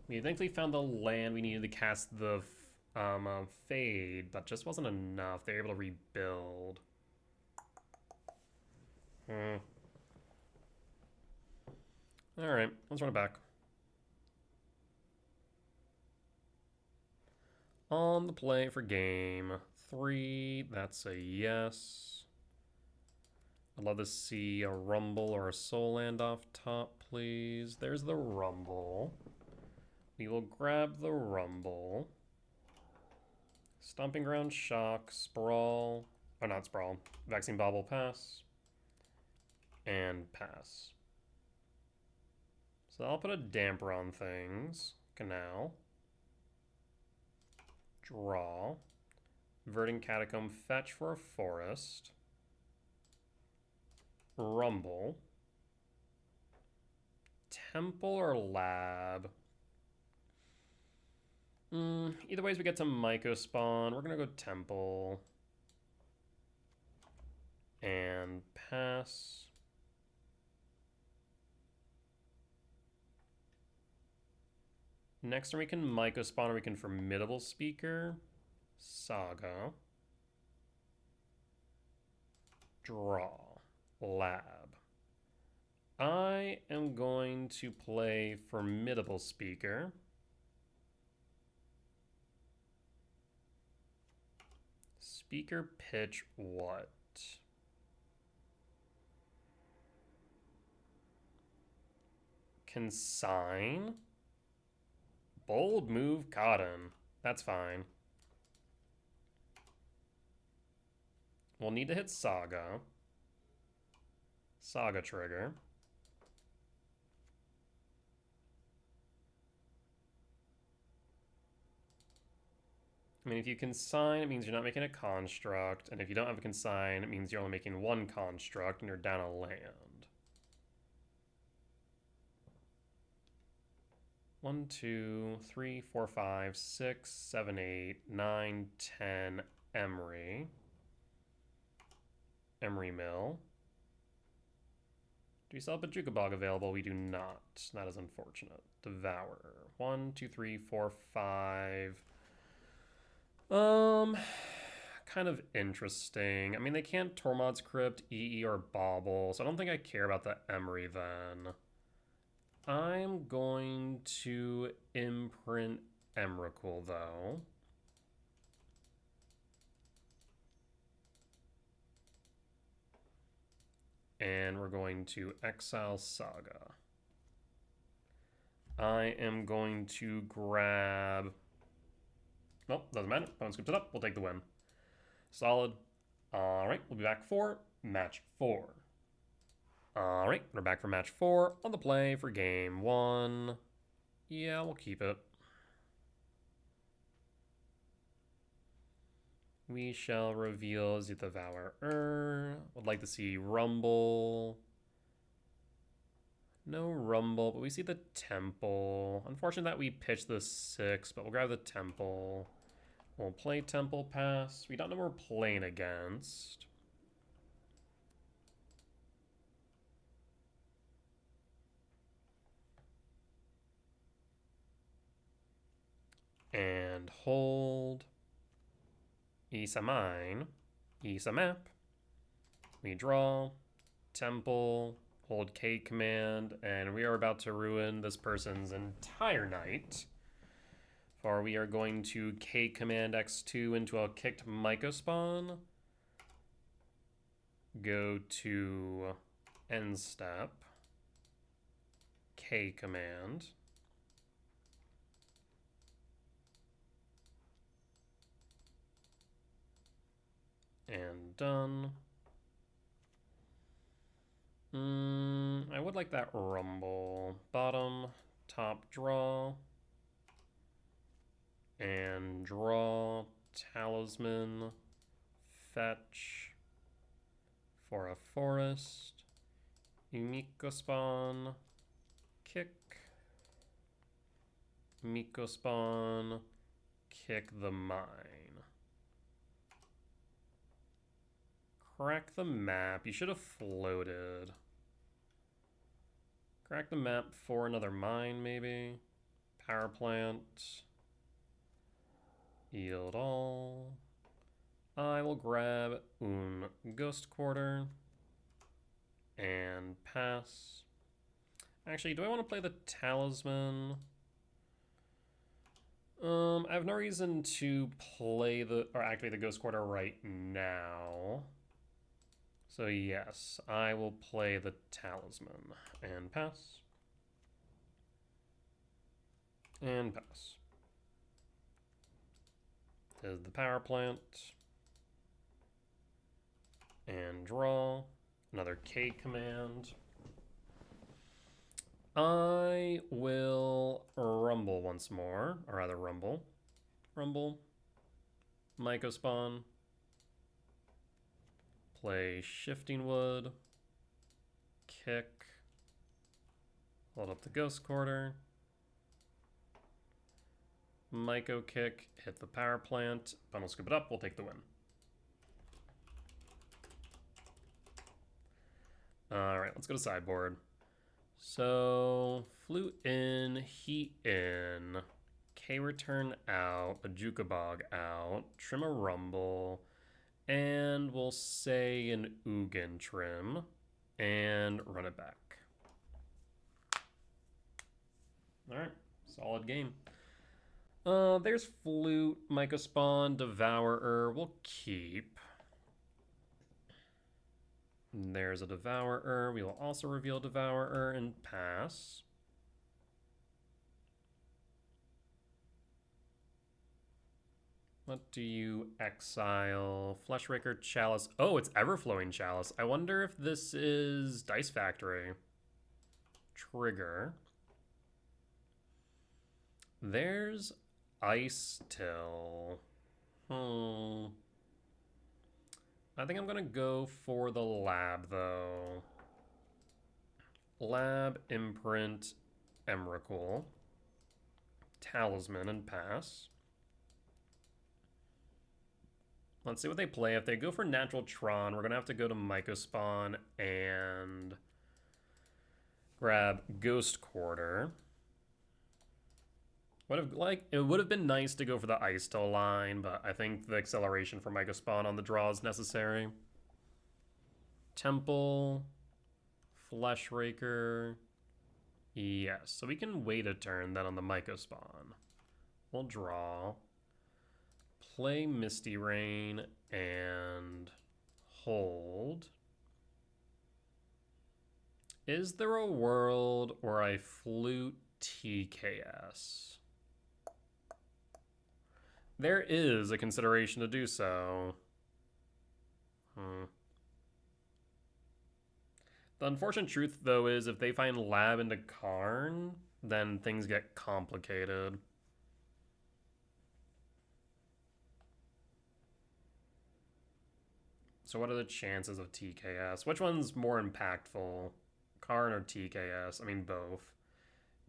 We thankfully found the land we needed to cast the Fade, but just wasn't enough. They were able to rebuild. Alright, let's run it back. On the play for game 3, that's a yes. I'd love to see a Rumble or a Soul Land off top, please. There's the Rumble. We will grab the Rumble. Stomping Ground, Shock, Sprawl. Or not Sprawl. Vaccine Bobble, pass. And pass. So I'll put a damper on things. Canal. Draw. Verdant Catacomb, fetch for a forest. Rumble. Temple or Lab? Either ways we get to Mycospawn. We're gonna go Temple. And pass. Next turn we can Mycospawn or we can Formidable Speaker. Saga. Draw. Lab. I am going to play Formidable Speaker. Speaker pitch what? Consign? Bold move Cotton. That's fine. We'll need to hit Saga. Saga trigger. I mean, if you consign, it means you're not making a construct, and if you don't have a consign, it means you're only making one construct and you're down a land. 1, 2, 3, 4, 5, 6, 7, 8, 9, 10, Emery. Emery Mill. Do we still have a Jukabog available? We do not. That is unfortunate. Devourer. 1, 2, 3, 4, 5. Kind of interesting. I mean, they can't Tormod's Crypt, EE, or Bauble, so I don't think I care about the Emery then. I'm going to imprint Emrakul, though. And we're going to exile Saga. I am going to grab... Nope, doesn't matter. Opponent scoops it up. We'll take the win. Solid. All right, we'll be back for match 4. All right, we're back for match 4 on the play for game 1. Yeah, we'll keep it. We shall reveal the Devourer. Would like to see Rumble. No Rumble, but we see the Temple. Unfortunate that we pitched the 6, but we'll grab the Temple. We'll play Temple Pass. We don't know what we're playing against. And hold. Isa mine. Isa map. We draw. Temple. Hold K command. And we are about to ruin this person's entire night. For we are going to K command X2 into a kicked Mycospawn. Go to end step. K command. And done. I would like that Rumble. Bottom, top draw. And draw, Talisman, fetch for a forest, Mycospawn, kick, Mycospawn, kick the mine. Crack the map. You should have floated. Crack the map for another mine, maybe. Power plant. Yield all. I will grab un Ghost Quarter and pass. Actually, do I want to play the Talisman? I have no reason to play or activate the Ghost Quarter right now. So yes, I will play the Talisman and pass. And pass. Is the power plant. And draw. Another K command. I will Rumble once more. Or rather Rumble. Rumble. Mycospawn. Play Shifting Wood. Kick. Hold up the Ghost Quarter. Myco kick, hit the power plant. Funnel scoop it up, we'll take the win. Alright, let's go to sideboard. So, Flute in, Heat in, K return out, a Jukabog out, trim a Rumble, and we'll say an Ugin trim, and run it back. Alright, solid game. There's Flute, Mycospawn, Devourer. We'll keep. There's a Devourer. We will also reveal Devourer and pass. What do you exile? Fleshraker, Chalice. Oh, it's Everflowing Chalice. I wonder if this is Dice Factory. Trigger. There's Ice Till. Hmm. I think I'm gonna go for the lab though. Lab, Imprint, Emrakul, Talisman, and pass. Let's see what they play. If they go for Natural Tron, we're gonna have to go to Mycospawn and grab Ghost Quarter. It would have been nice to go for the Ice Toe line, but I think the acceleration for Mycospawn on the draw is necessary. Temple, Fleshraker. Yes, so we can wait a turn then on the Mycospawn. We'll draw. Play Misty Rain and hold. Is there a world where I flute TKS? There is a consideration to do so. The unfortunate truth, though, is if they find Lab into Karn, then things get complicated. So what are the chances of TKS? Which one's more impactful? Karn or TKS? I mean, both.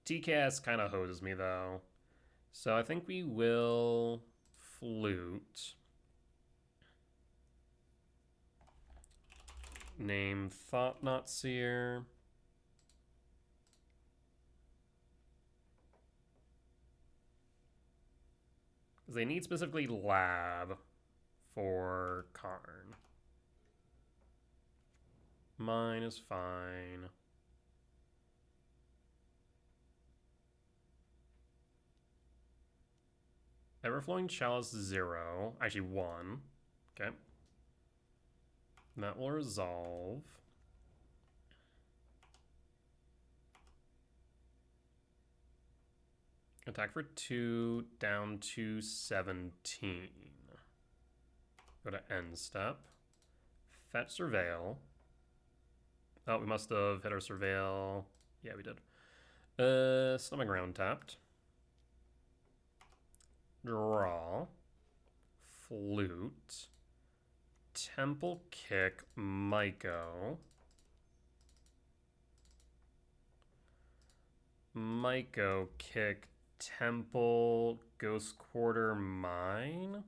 TKS kind of hoses me, though. So I think we will flute. Name Thought Not Seer. Because they need specifically Lab for Karn. Mine is fine. Everflowing Chalice 0. Actually 1. Okay. And that will resolve. Attack for 2, down to 17. Go to end step. Fetch Surveil. Oh, we must have hit our Surveil. Yeah, we did. Stomach Ground tapped. Draw. Flute. Temple Kick. Myco. Myco Kick. Temple. Ghost Quarter. Mine.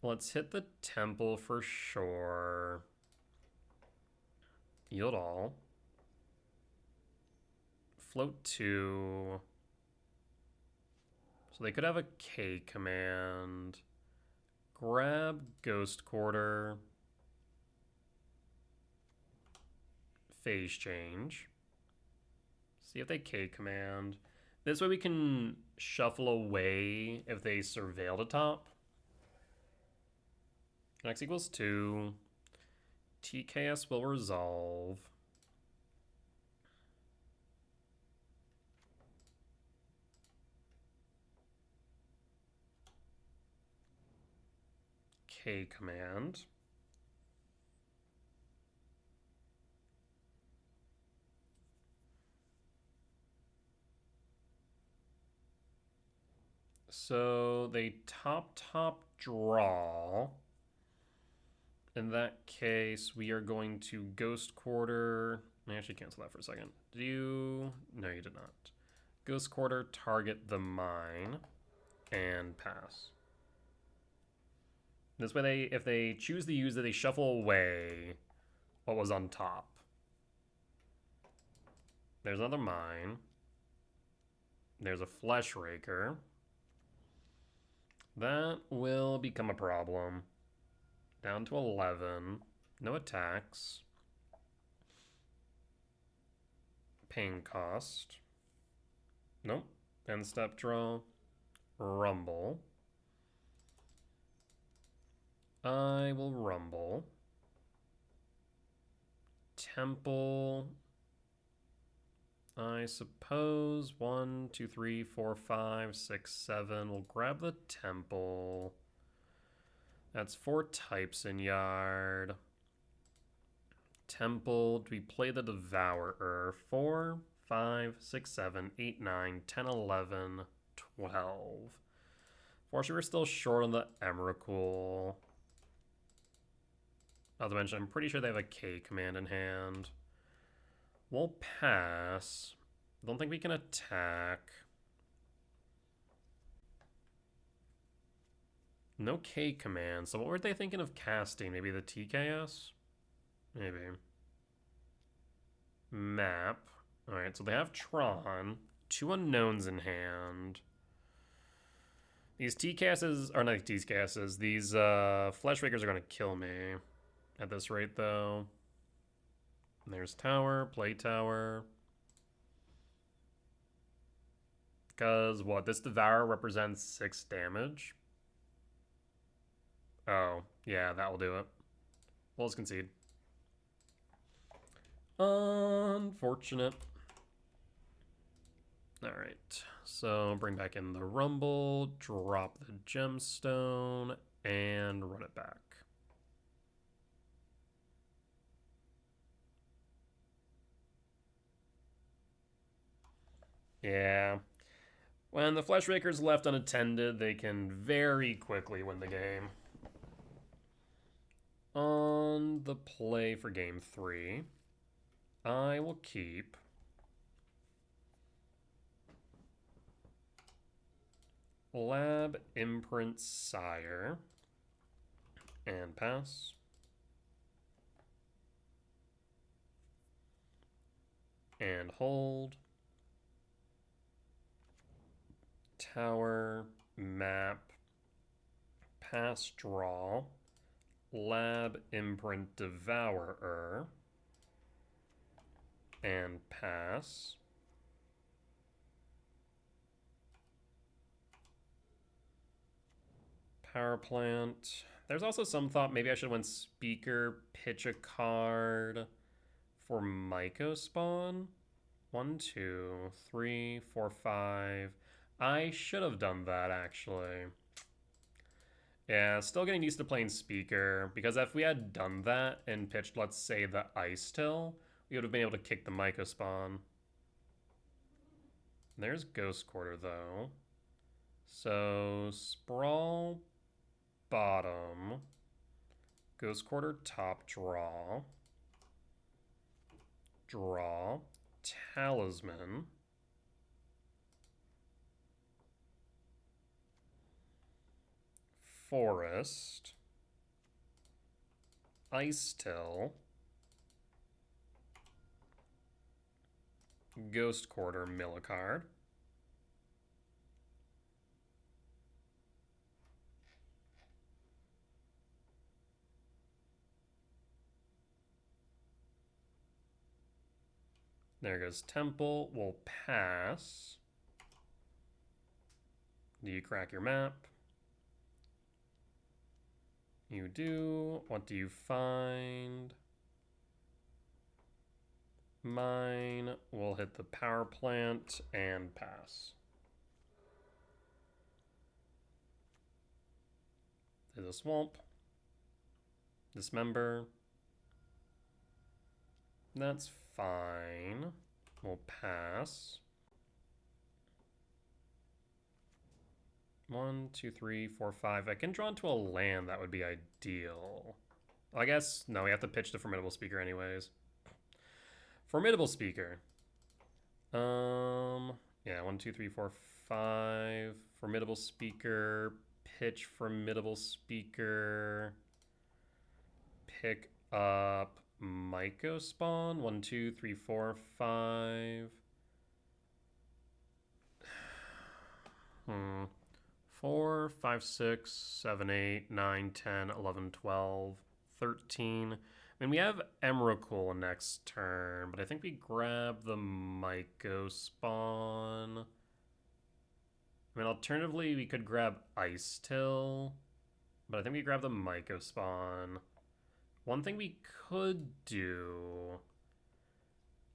Let's hit the temple for sure. Yield all. Float 2. So they could have a K command. Grab Ghost Quarter. Phase change. See if they K command. This way we can shuffle away if they surveil the top. X equals 2. TKS will resolve. K command. So they top draw. In that case, we are going to Ghost Quarter. I actually cancel that for a second. Did you? No, you did not. Ghost Quarter, target the mine, and pass. This way, if they choose to use it, they shuffle away what was on top. There's another mine. There's a Fleshraker. That will become a problem. Down to 11. No attacks. Pain cost. Nope. End step draw. Rumble. I will rumble. Temple. I suppose 1, 2, 3, 4, 5, 6, 7. We'll grab the temple. That's 4 types in yard. Temple. Do we play the Devourer? 4, 5, 6, 7, 8, 9, 10, 11, 12. Fortunately, we're still short on the Emrakul. Not to mention, I'm pretty sure they have a K command in hand. We'll pass. Don't think we can attack. No K command, so what were they thinking of casting? Maybe the TKS? Maybe. Map. Alright, so they have Tron. 2 unknowns in hand. These TKSs, or not TKSs, these Fleshrakers are going to kill me at this rate, though. And there's Tower, play Tower. Because, what, this Devour represents 6 damage? Oh, yeah, that will do it. Well, let's concede. Unfortunate. Alright, so bring back in the Rumble, drop the Gemstone, and run it back. Yeah. When the Fleshraker's left unattended, they can very quickly win the game. On the play for game 3, I will keep Lab Imprint Sire and pass. And hold. Tower, map, pass, draw, Lab Imprint Devourer, and pass. Power plant. There's also some thought maybe I should win Speaker, pitch a card for Myco spawn. 1, 2, 3, 4, 5. I should have done that, actually. Yeah, still getting used to playing Speaker, because if we had done that and pitched, let's say, the Ice Till, we would have been able to kick the Myco spawn. There's Ghost Quarter, though. So, Sprawl, bottom. Ghost Quarter, top, draw. Draw. Talisman. Forest. Ice Till. Ghost Quarter, mill a card. There goes Temple. We'll pass. Do you crack your map? You do. What do you find? Mine. We'll hit the power plant and pass. There's a swamp. Dismember. That's fine. We'll pass. 1, 2, 3, 4, 5. I can draw into a land. That would be ideal. Well, I guess, no, we have to pitch the Formidable Speaker anyways. Formidable Speaker. Yeah, 1, 2, 3, 4, 5. Formidable Speaker. Pitch Formidable Speaker. Pick up Myco spawn. 1, 2, 3, 4, 5. 4, 5, 6, 7, 8, 9, 10, 11, 12, 13. I mean, we have Emrakul next turn, but I think we grab the Myco spawn. I mean, alternatively, we could grab Ice Till, but I think we grab the Myco spawn. One thing we could do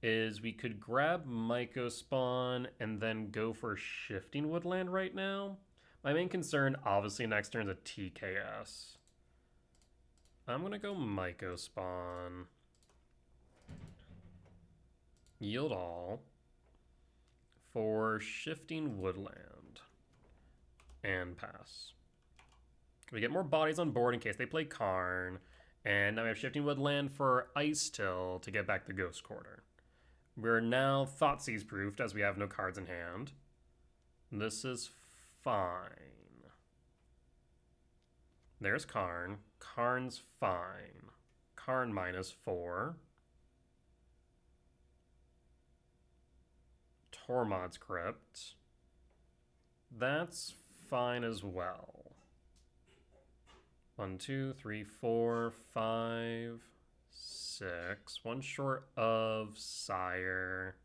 is we could grab Myco spawn and then go for Shifting Woodland right now. My main concern, obviously, next turn is a TKS. I'm going to go Myco spawn. Yield all. for Shifting Woodland. And pass. We get more bodies on board in case they play Karn. And now we have Shifting Woodland for Ice Till to get back the Ghost Quarter. We're now Thoughtseize proofed as we have no cards in hand. This is fine. There's Karn. Karn's fine. Karn -4. Tormod's Crypt. That's fine as well. 1, 2, 3, 4, 5, 6. One short of Sire.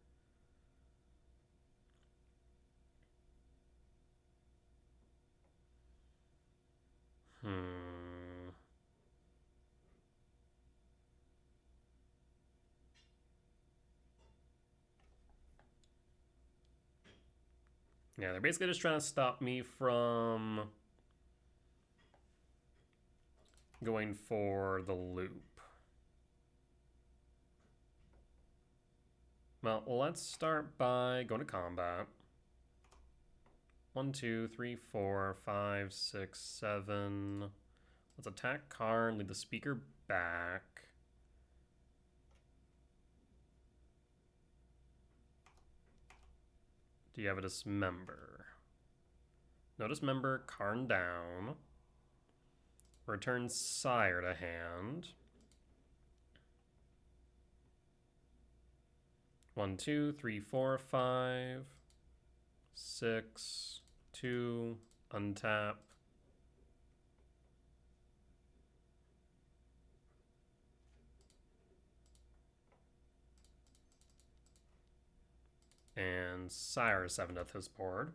Yeah, they're basically just trying to stop me from going for the loop. Well, let's start by going to combat. 1, 2, 3, 4, 5, 6, 7. Let's attack Karn, lead the speaker back. Do you have a Dismember? No Dismember, Karn down. Return Sire to hand. 1, 2, 3, 4, 5, 6, 2, untap. And Sire 7th his board.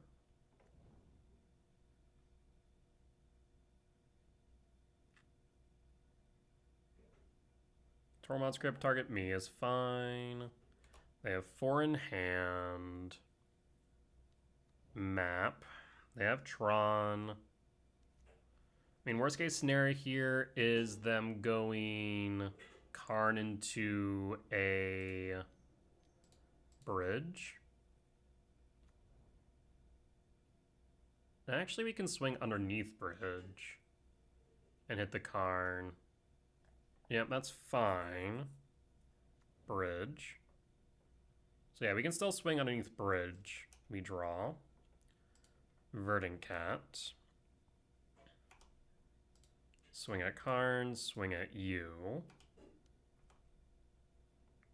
Tormod's Crypt target me is fine. They have 4 in hand. Map. They have Tron. I mean, worst case scenario here is them going Karn into a bridge. Actually, we can swing underneath bridge and hit the Karn. Yep, that's fine. Bridge. So yeah, we can still swing underneath bridge. We draw. Verdant Cat. Swing at Karn, swing at you.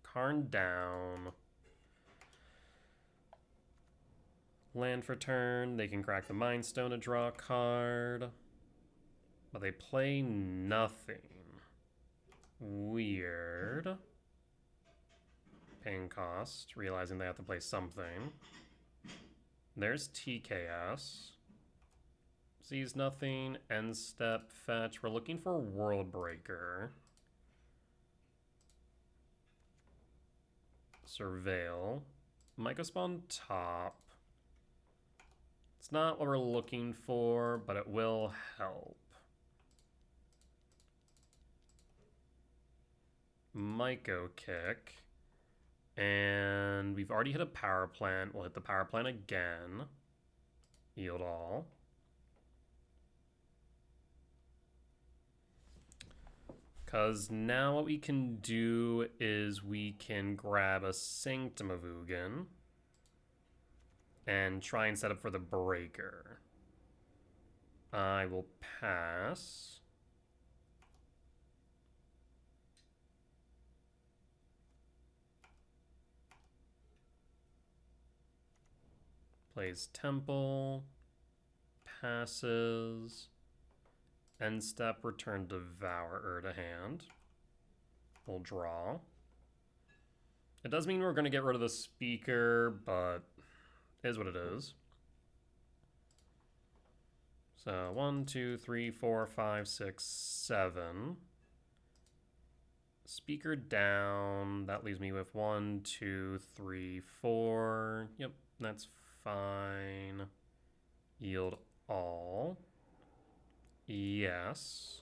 Karn down. Land for turn. They can crack the Mind Stone to draw a card. But they play nothing. Weird. Paying cost. Realizing they have to play something. There's TKS. Sees nothing. End step. Fetch. We're looking for World Breaker. Surveil. Mycospawn top. It's not what we're looking for, but it will help. Myco kick. And we've already hit a power plant. We'll hit the power plant again. Yield all. Because now what we can do is we can grab a Sanctum of Ugin and try and set up for the breaker. I will pass. Plays Temple. Passes. End step, return Devourer to hand. We'll draw. It does mean we're going to get rid of the speaker, but it is what it is. So 1, 2, 3, 4, 5, 6, 7. Speaker down. That leaves me with 1, 2, 3, 4. Yep, that's fine. Yield all. Yes.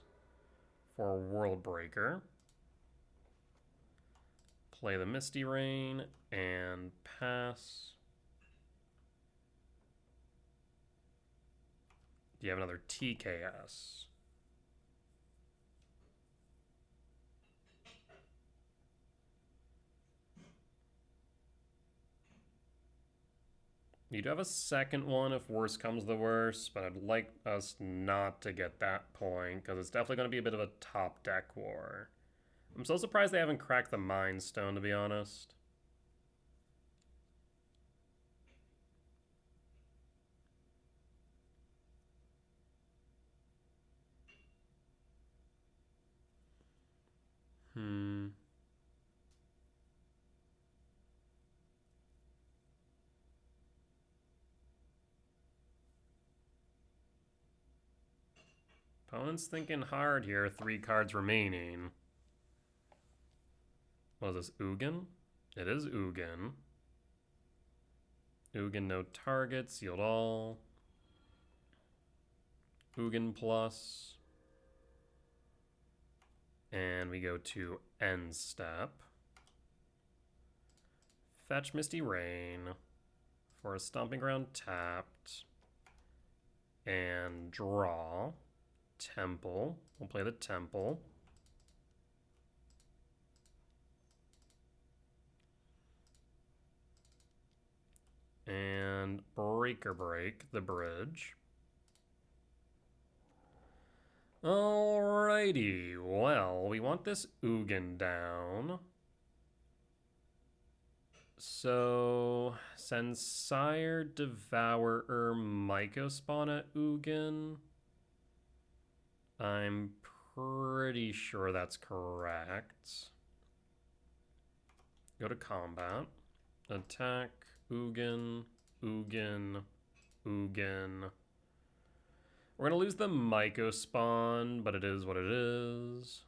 For World Breaker. Play the Misty Rain and pass. Do you have another TKS? You do have a second one if worse comes to worst, but I'd like us not to get that point, because it's definitely going to be a bit of a top deck war. I'm so surprised they haven't cracked the Mind Stone, to be honest. Opponent's thinking hard here. 3 cards remaining. What is this, Ugin? It is Ugin. Ugin, no target, sealed all. Ugin plus. And we go to end step. Fetch Misty Rain for a Stomping Ground tapped. And draw. Temple. We'll play the Temple. And Breaker Break the bridge. Alrighty, well, we want this Ugin down. So, send Sire, Devourer, Mycospawn at Ugin. I'm pretty sure that's correct. Go to combat. Attack, Ugin, Ugin, Ugin. We're going to lose the Mycospawn, but it is what it is.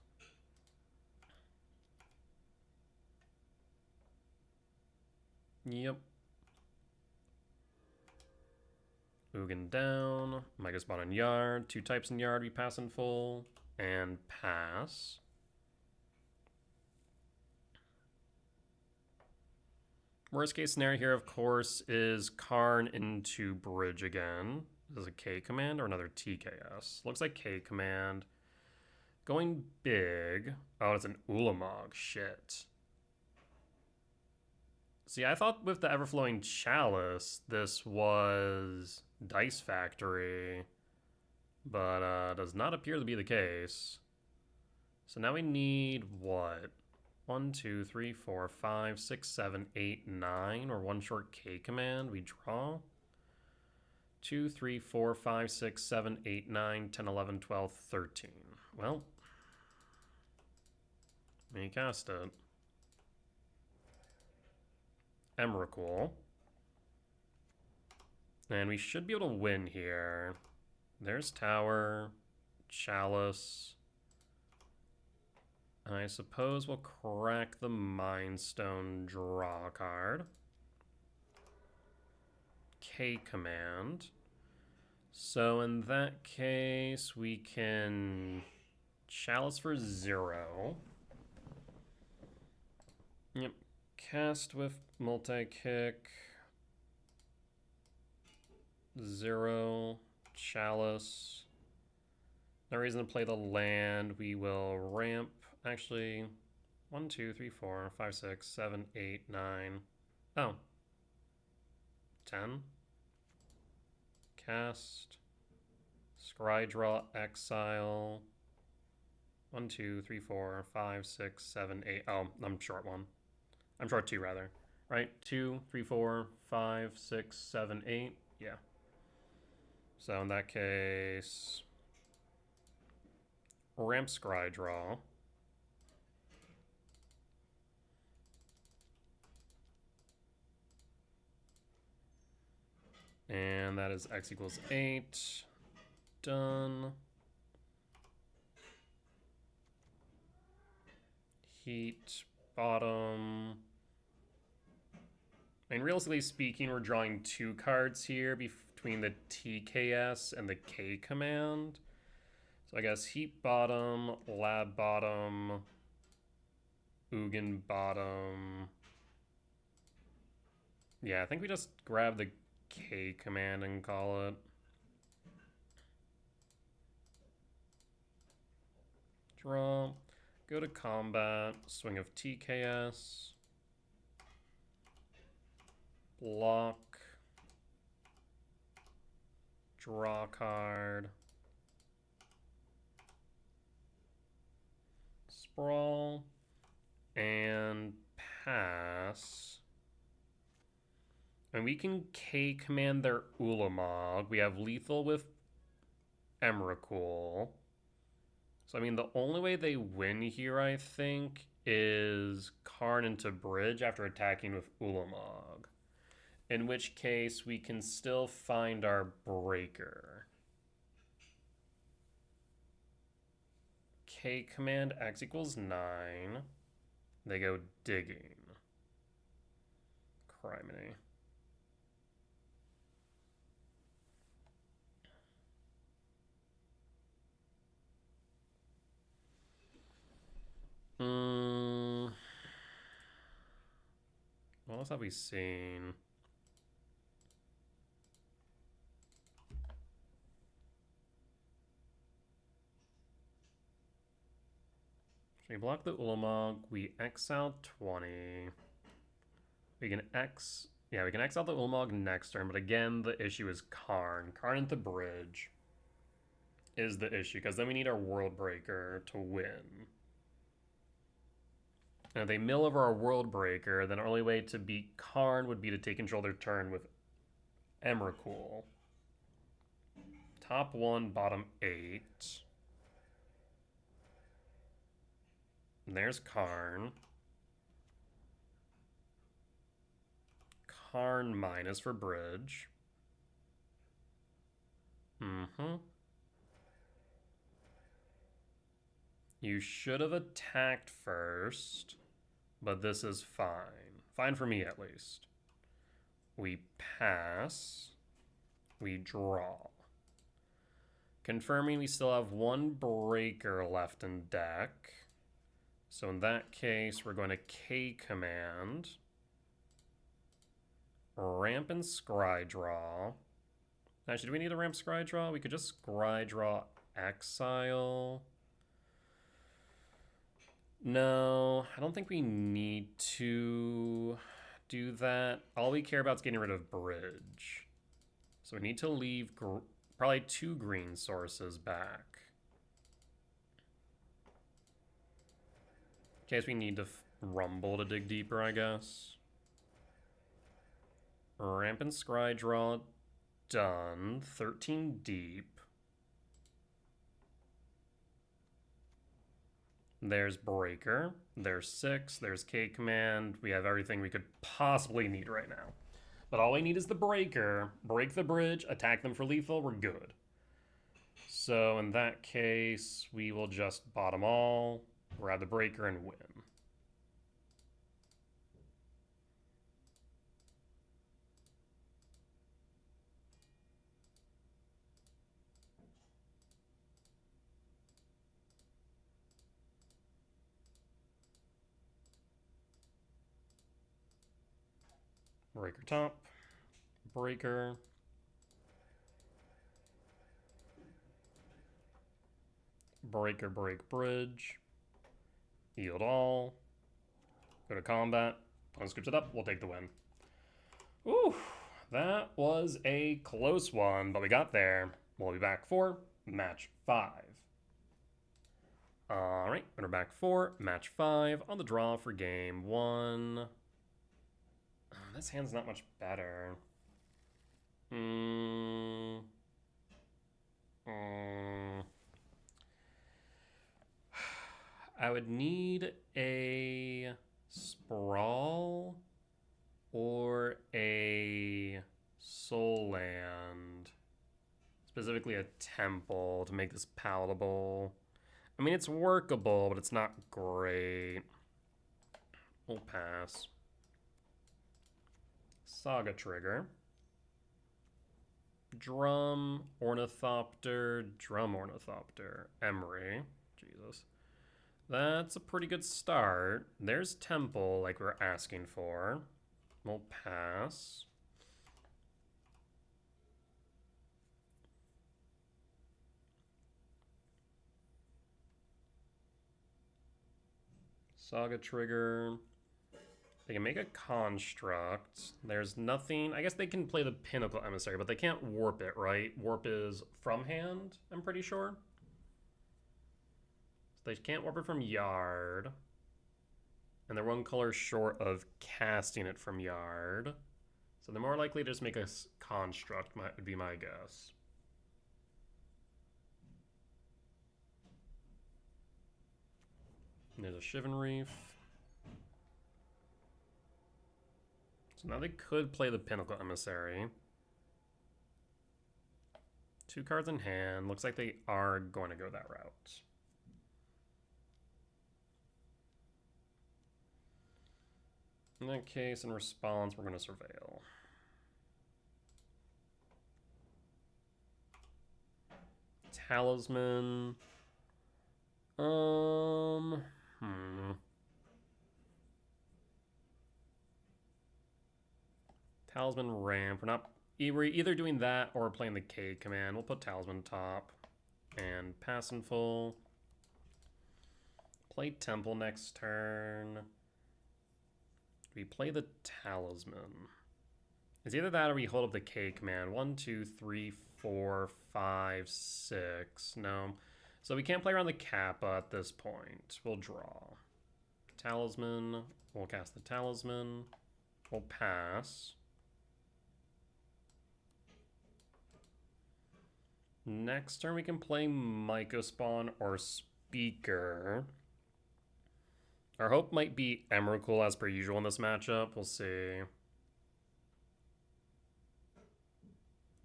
Yep. Ugin down. Mycospawn in yard. 2 types in yard. We pass in full. And pass. Worst case scenario here, of course, is Karn into bridge again. This is a K command or another TKS. Looks like K command. Going big. Oh, it's an Ulamog. Shit. See, I thought with the Everflowing Chalice, this was Dice Factory. But does not appear to be the case. So now we need what? 1, 2, 3, 4, 5, 6, 7, 8, 9, or one short K command. We draw. 2, 3, 4, 5, 6, 7, 8, 9, 10, 11, 12, 13. Well, we cast it. Emrakul. And we should be able to win here. There's Tower, Chalice. I suppose we'll crack the Mind Stone, draw a card. K command. So in that case, we can Chalice for 0. Yep. Cast with multi-kick. 0. Chalice. No reason to play the land. We will ramp. Actually, 1, 2, 3, 4, 5, 6, 7, 8, 9. Oh. 10. Cast. Scry draw, exile. 1, 2, 3, 4, 5, 6, 7, 8. Oh, I'm short 1. I'm short 2, rather. Right? 2, 3, 4, 5, 6, 7, 8. Yeah. So in that case, ramp Scry draw. And that is x equals 8. Done. Heat, bottom. I mean, realistically speaking, we're drawing 2 cards here between the TKS and the K command. So I guess heat bottom, lab bottom, Ugin bottom. Yeah, I think we just grab the K command and call it. Draw. Go to combat. Swing of TKS. Block. Draw card. Sprawl. And pass. And we can K command their Ulamog. We have lethal with Emrakul. So, I mean, the only way they win here, I think, is Karn into Bridge after attacking with Ulamog. In which case, we can still find our Breaker. K command X equals 9. They go digging. Criminy. What else have we seen? We block the Ulamog. We X out 20. We can X... Yeah, we can X out the Ulamog next turn, but again, the issue is Karn. Karn into Bridge is the issue, because then we need our World Breaker to win. And if they mill over our World Breaker, then our only way to beat Karn would be to take control of their turn with Emrakul. Top 1, bottom 8. And there's Karn. Karn minus for Bridge. You should have attacked first, but this is fine. Fine for me, at least. We pass. We draw. Confirming we still have one Breaker left in deck. So in that case, we're going to K command. Ramp and Scry Draw. Actually, do we need a Ramp Scry Draw? We could just Scry Draw Exile. No, I don't think we need to do that. All we care about is getting rid of Bridge. So we need to leave probably 2 green sources back. In case we need to rumble to dig deeper, I guess. Ramp and Scry Draw done. 13 deep. There's Breaker. There's 6. There's K command. We have everything we could possibly need right now. But all we need is the Breaker. Break the Bridge. Attack them for lethal. We're good. So in that case, we will just bottom all, grab the Breaker, and win. Breaker top, Breaker, Breaker break Bridge, yield all, go to combat, opponent scoops it up, we'll take the win. Ooh, that was a close one, but we got there. We'll be back for match 5. All right, we're back for match 5 on the draw for game 1. This hand's not much better. I would need a Sprawl or a Soul Land, specifically a Temple, to make this palatable. I mean, it's workable, but it's not great. We'll pass. Saga Trigger. Drum Ornithopter, Emery. Jesus. That's a pretty good start. There's Temple, like we're asking for. We'll pass. Saga trigger. They can make a construct. There's nothing. I guess they can play the Pinnacle Emissary, but they can't warp it, right? Warp is from hand, I'm pretty sure. So they can't warp it from yard. And they're one color short of casting it from yard. So they're more likely to just make a construct, would be my guess. And there's a Shivan Reef. So now they could play the Pinnacle Emissary. 2 cards in hand. Looks like they are going to go that route. In that case, in response, we're going to Surveil. Talisman. Talisman ramp. We're either doing that or playing the K command. We'll put Talisman top and pass in full. Play Temple next turn. We play the Talisman. It's either that or we hold up the K command. 1, 2, 3, 4, 5, 6. No. So we can't play around the Kappa at this point. We'll draw. Talisman. We'll cast the Talisman. We'll pass. Next turn we can play Mycospawn or Speaker. Our hope might be Emrakul as per usual in this matchup. We'll see.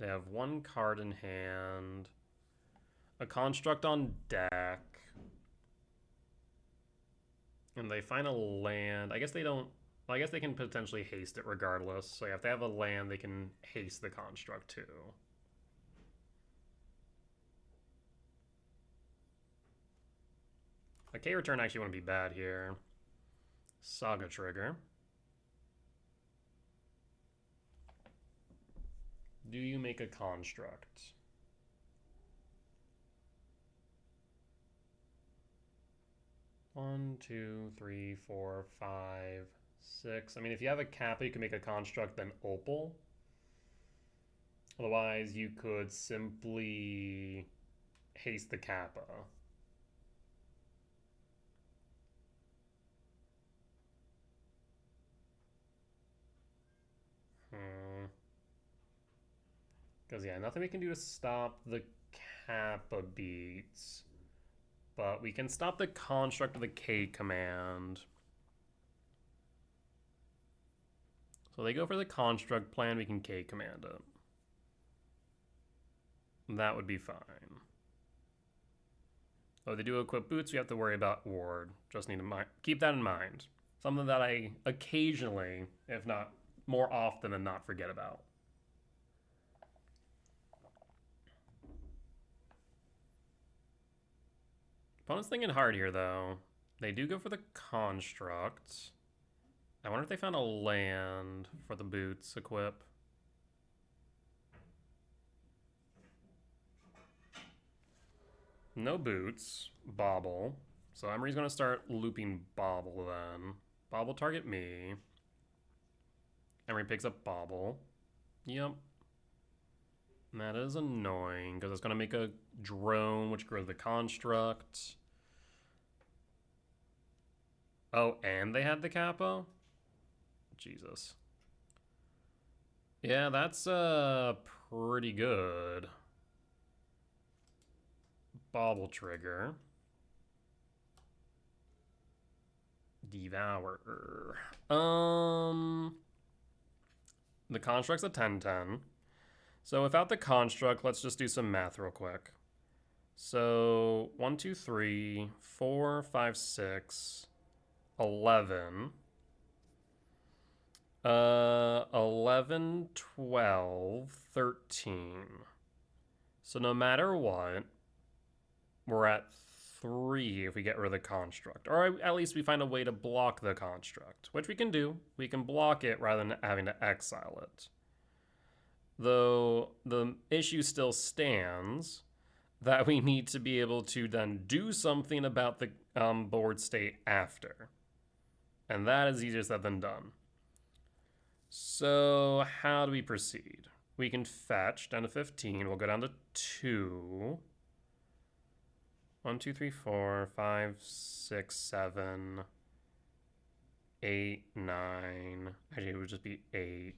They have 1 card in hand. A construct on deck. And they find a land. I guess they don't... Well, I guess they can potentially haste it regardless. So if they have a land, they can haste the construct too. A K return actually wouldn't be bad here. Saga trigger. Do you make a construct? One, 2, 3, 4, 5, 6. I mean, if you have a Kappa, you can make a construct, then Opal. Otherwise, you could simply haste the Kappa. Because, yeah, nothing we can do to stop the Kappa beats. But we can stop the construct of the K command. So they go for the construct plan, we can K command it. That would be fine. Oh, they do equip boots, we have to worry about ward. Just need to keep that in mind. Something that I occasionally, if not more often than not, forget about. Opponent's thinking hard here, though. They do go for the construct. I wonder if they found a land for the boots equip. No boots. Bauble. So Emery's going to start looping Bauble then. Bauble target me. Emery picks up Bauble. Yep. And that is annoying because it's going to make a drone which grows the construct. Oh, and they had the Kappa? Jesus. Yeah, that's pretty good. Bauble trigger. Devourer. The construct's a 10-10. So without the construct, let's just do some math real quick. So 1, 2, 3, 4, 5, 6, 11. 11, 12, 13. So no matter what, we're at 3 if we get rid of the construct. Or at least we find a way to block the construct, which we can do. We can block it rather than having to exile it. Though the issue still stands that we need to be able to then do something about the board state after. And that is easier said than done. So how do we proceed? We can fetch down to 15. We'll go down to 2. 1, 2, 3, 4, 5, 6, 7, 8, 9. Actually, it would just be 8.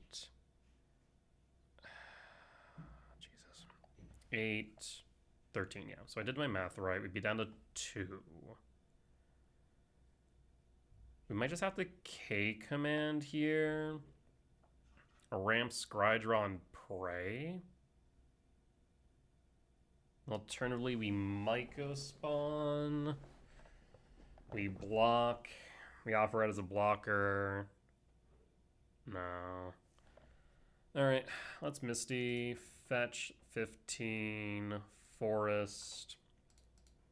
Jesus. 8, 13, yeah. So I did my math right. We'd be down to 2. We might just have the K command here. A ramp, scry draw, and pray. Alternatively, we might go spawn. We block. We offer it as a blocker. No. Alright, let's Misty. Fetch 15. Forest.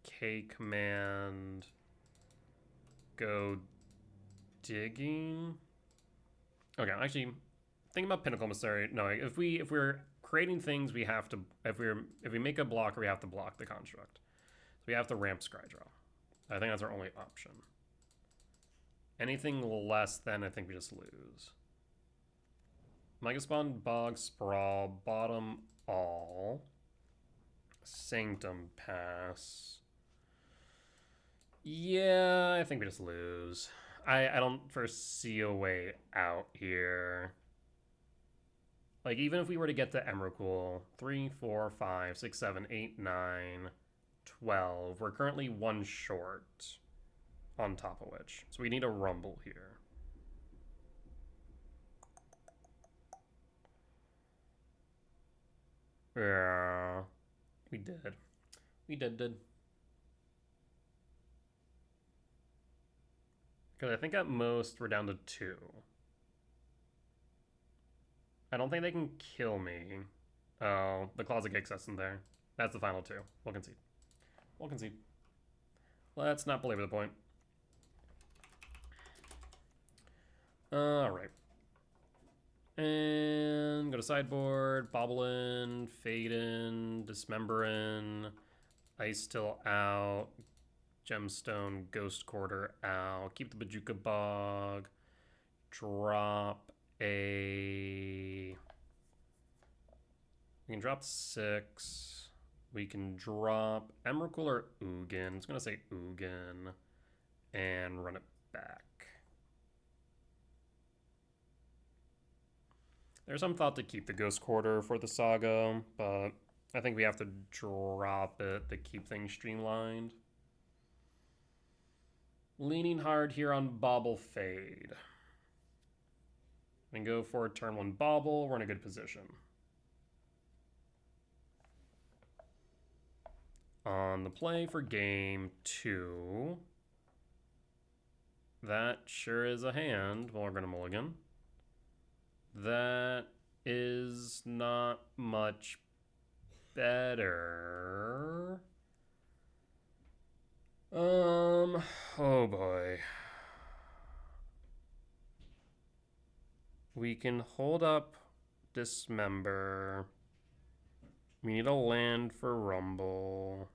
K command. Go digging. Okay, actually, think about Pinnacle Emissary. No, if we're creating things, we have to. If we make a blocker, we have to block the construct. So we have to ramp scry draw. I think that's our only option. Anything less than, I think we just lose. Mega Spawn, Bog, Sprawl, Bottom, All. Sanctum Pass. Yeah, I think we just lose. I don't foresee a way out here. Like, even if we were to get to Emrakul, 3, 4, 5, 6, 7, 8, 9, 12. We're currently 1 short on top of which. So we need a Rumble here. Yeah, we did. We did. Because I think at most we're down to 2. I don't think they can kill me. Oh, the Closet Gate isn't there. That's the final 2. We'll concede. We'll concede. Let's not belabor the point. Alright. And go to sideboard, Bobblein, Faden, Dismemberin, Ice Still out, Gemstone, Ghost Quarter out, keep the Bajuka Bog, drop a... We can drop 6. We can drop Emrakul or Ugin. It's going to say Ugin. And run it back. There's some thought to keep the Ghost Quarter for the Saga, but I think we have to drop it to keep things streamlined. Leaning hard here on Bobble Fade. We can go for turn 1 Bobble. We're in a good position. On the play for game 2. That sure is a hand. Well, we're going to mulligan. That is not much better. Oh boy. We can hold up Dismember. We need a land for Rumble.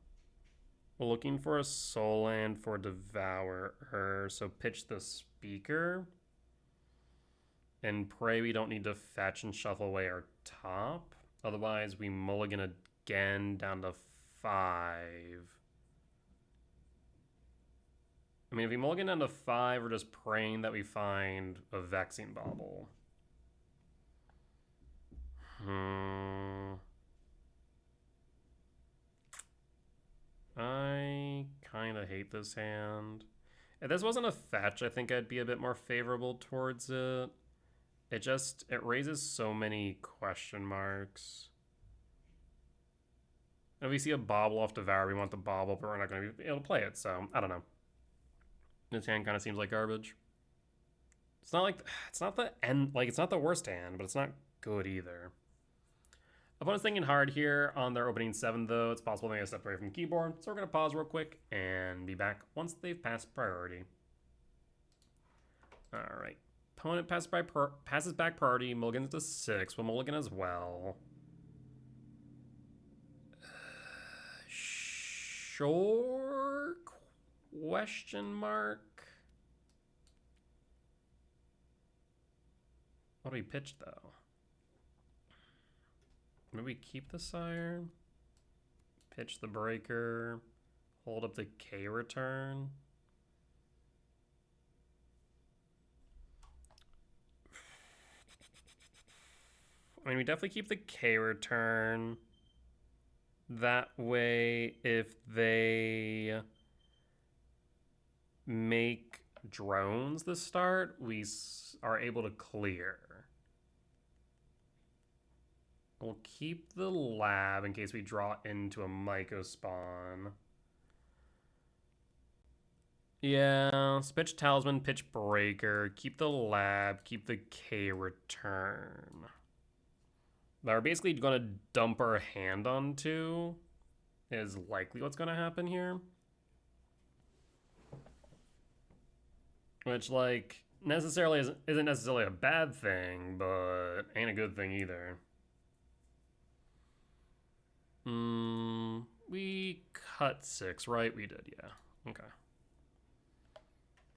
We're looking for a soul land for Devourer, so pitch the Speaker. And pray we don't need to fetch and shuffle away our top. Otherwise, we mulligan again down to 5. I mean, if we mulligan down to 5, we're just praying that we find a Vexing Bauble. I kind of hate this hand. If this wasn't a fetch, I think I'd be a bit more favorable towards it. It raises so many question marks. If we see a Bobble off Devour, we want the Bobble, but we're not going to be able to play it, so I don't know. This hand kind of seems like garbage. It's not the worst hand, but it's not good either. Opponent's thinking hard here on their opening 7, though. It's possible they step away from the keyboard, so we're going to pause real quick and be back once they've passed priority. All right. Opponent passes back priority, mulligans to 6. We'll mulligan as well. Sure? Question mark? What do we pitch, though? Maybe we keep the Sire, pitch the Breaker, hold up the K return. I mean, we definitely keep the K return. That way, if they make drones the start, we are able to clear. We'll keep the lab in case we draw into a Myco spawn. Yeah, pitch Talisman, pitch Breaker, keep the lab, keep the K return. That we're basically going to dump our hand onto is likely what's going to happen here. Which, like, necessarily isn't necessarily a bad thing, but ain't a good thing either. We cut 6, right? We did, yeah. Okay.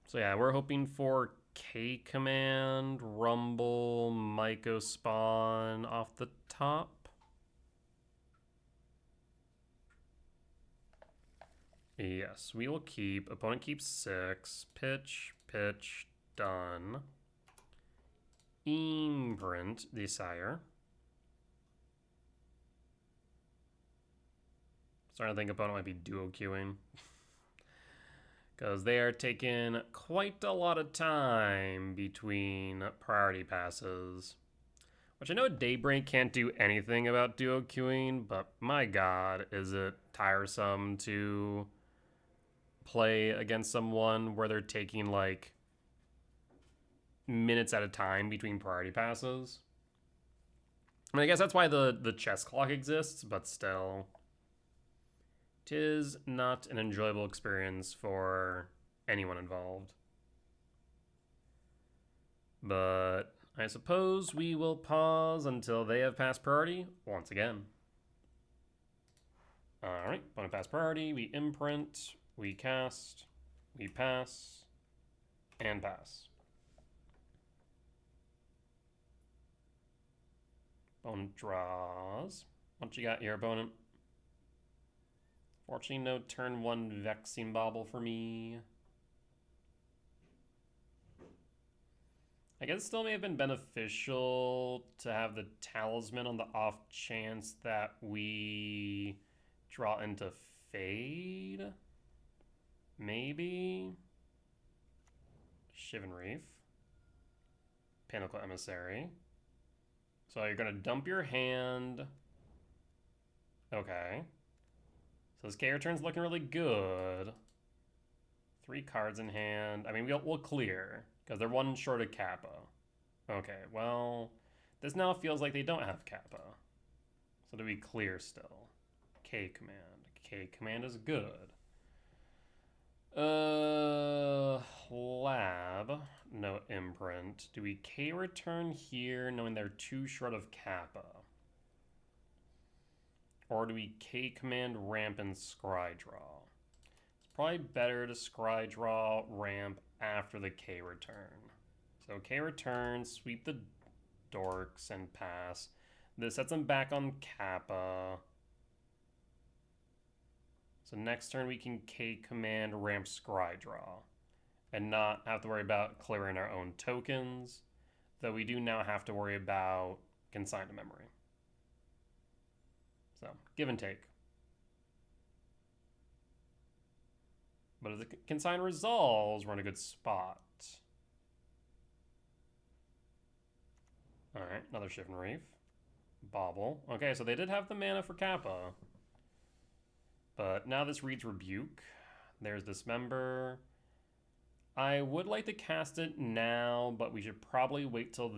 So yeah, we're hoping for K command, Rumble, Myco spawn off the top. Yes, we will keep. Opponent keeps 6. Pitch, pitch, done. Imprint the Sire. Starting to think opponent might be duo queuing. Because they are taking quite a lot of time between priority passes. Which I know Daybreak can't do anything about duo queuing, but my god, is it tiresome to play against someone where they're taking like minutes at a time between priority passes. I mean, I guess that's why the chess clock exists, but still. 'Tis not an enjoyable experience for anyone involved. But I suppose we will pause until they have passed priority once again. Alright, opponent passed priority, we imprint, we cast, we pass, and pass. Opponent draws. What you got here, opponent? Fortunately, no turn 1 Vexing Bauble for me. I guess it still may have been beneficial to have the Talisman on the off chance that we draw into Fade. Maybe. Shivan Reef. Pinnacle Emissary. So you're going to dump your hand. Okay. So this K return's looking really good. 3 cards in hand. I mean, we'll clear, because they're 1 short of Kappa. Okay, well, this now feels like they don't have Kappa. So do we clear still? K command. K command is good. Lab. No imprint. Do we K return here knowing they're 2 short of Kappa? Or do we K command ramp and scry draw? It's probably better to scry draw ramp after the K return. So K return, sweep the dorks and pass. This sets them back on Kappa. So next turn we can K command ramp scry draw and not have to worry about clearing our own tokens, though we do now have to worry about consign to memory. So, give and take. But if the consign resolves, we're in a good spot. Alright, another Shivan Reef. Bauble. Okay, so they did have the mana for Kappa. But now this reads Rebuke. There's Dismember. I would like to cast it now, but we should probably wait till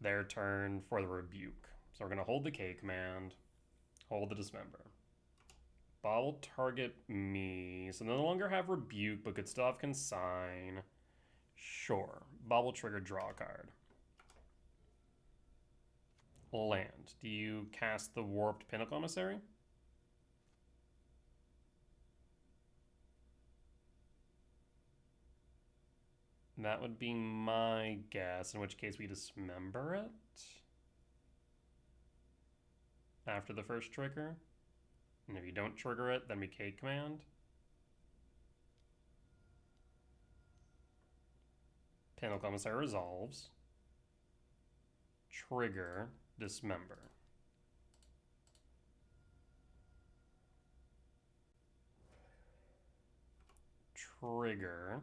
their turn for the Rebuke. So we're going to hold the K command. Hold the Dismember. Bauble target me. So no longer have Rebuke, but could still have Consign. Sure. Bauble trigger, draw a card. Land. Do you cast the Warped Pinnacle Emissary? That would be my guess, in which case we dismember it after the first trigger. And if you don't trigger it, then we K command. Pinnacle Emissary resolves. Trigger, dismember. Trigger.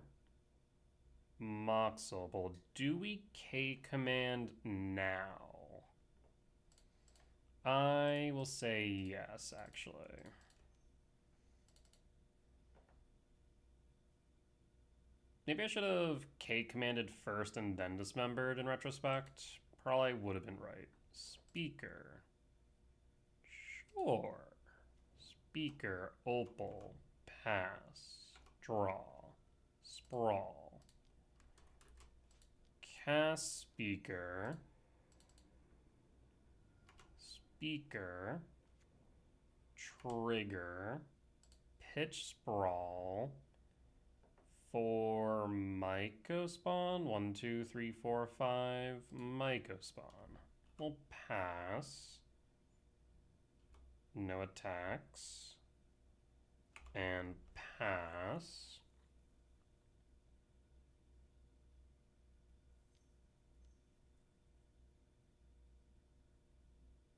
Mox Opal. Do we K command now? I will say yes, actually. Maybe I should have K commanded first and then dismembered in retrospect. Probably would have been right. Speaker. Sure. Speaker, Opal, pass, draw, sprawl. Cast Speaker. Speaker. Trigger. Pitch Sprawl. For Myco Spawn. 1, 2, 3, 4, 5. Myco Spawn. We'll pass. No attacks. And pass.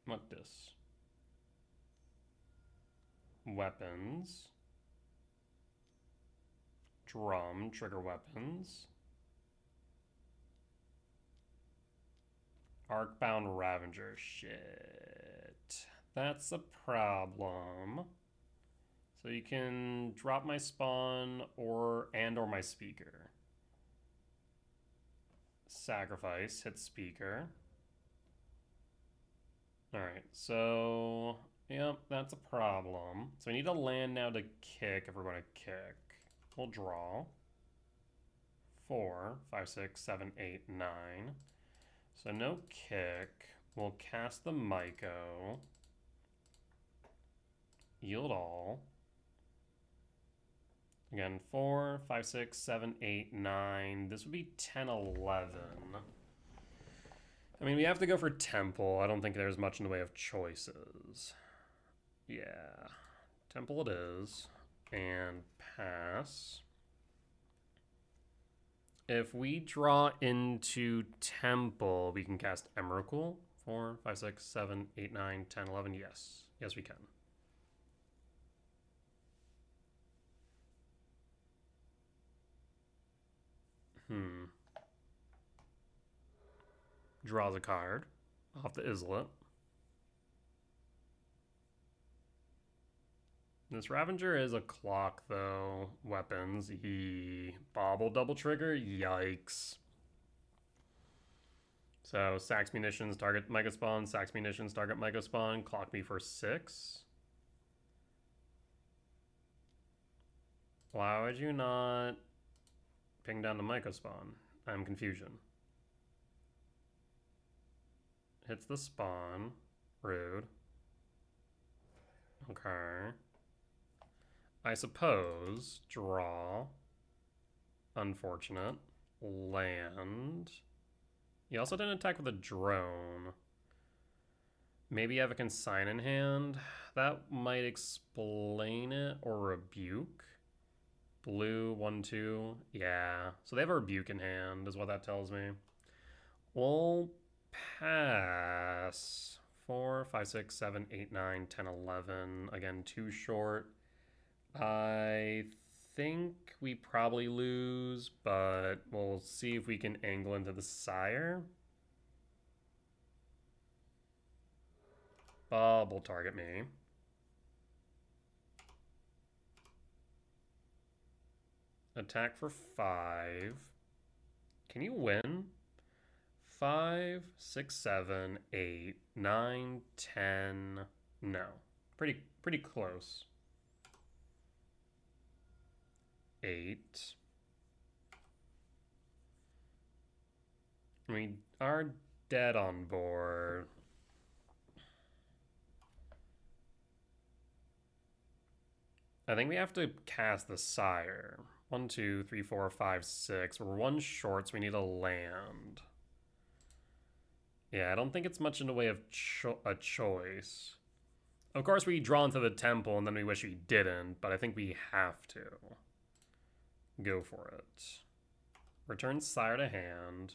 What this? Weapons. Drum, trigger weapons. Arcbound Ravager, shit. That's a problem. So you can drop my spawn or my speaker. Sacrifice, hit speaker. Alright, so yep, that's a problem. So we need a land now to kick if we're going to kick. We'll draw. 4, 5, 6, 7, 8, 9. So no kick. We'll cast the Myco. Yield all. Again, 4, 5, 6, 7, 8, 9. This would be 10, 11. I mean, we have to go for Temple. I don't think there's much in the way of choices. Yeah. Temple it is. And pass. If we draw into Temple, we can cast Emrakul. 4, 5, 6, 7, 8, 9, 10, 11. Yes. Yes, we can. Draws a card off the Islet. This Ravager is a clock, though. Weapons. Bobble double trigger. Yikes. So, Sax Munitions, target Mega Spawn. Sax Munitions, target Mega Spawn. Clock me for 6. Why would you not ping down the Mega Spawn? I'm confusion. Hits the spawn. Rude. Okay. I suppose. Draw. Unfortunate. Land. He also didn't attack with a drone. Maybe you have a consign in hand. That might explain it. Or rebuke. Blue, 1, 2. Yeah. So they have a rebuke in hand, is what that tells me. We'll pass. 4, 5, 6, 7, 8, 9, 10, 11. Again, too short. I think we probably lose, but we'll see if we can angle into the Sire. Bob will target me. Attack for 5. Can you win? 5, 6, 7, 8, 9, 10. No. Pretty close. 8. We are dead on board. I think we have to cast the Sire. 1, 2, 3, 4, 5, 6. We're one short, so we need a land. Yeah, I don't think it's much in the way of a choice. Of course, we draw into the temple, and then we wish we didn't, but I think we have to. Go for it. Return Sire to hand.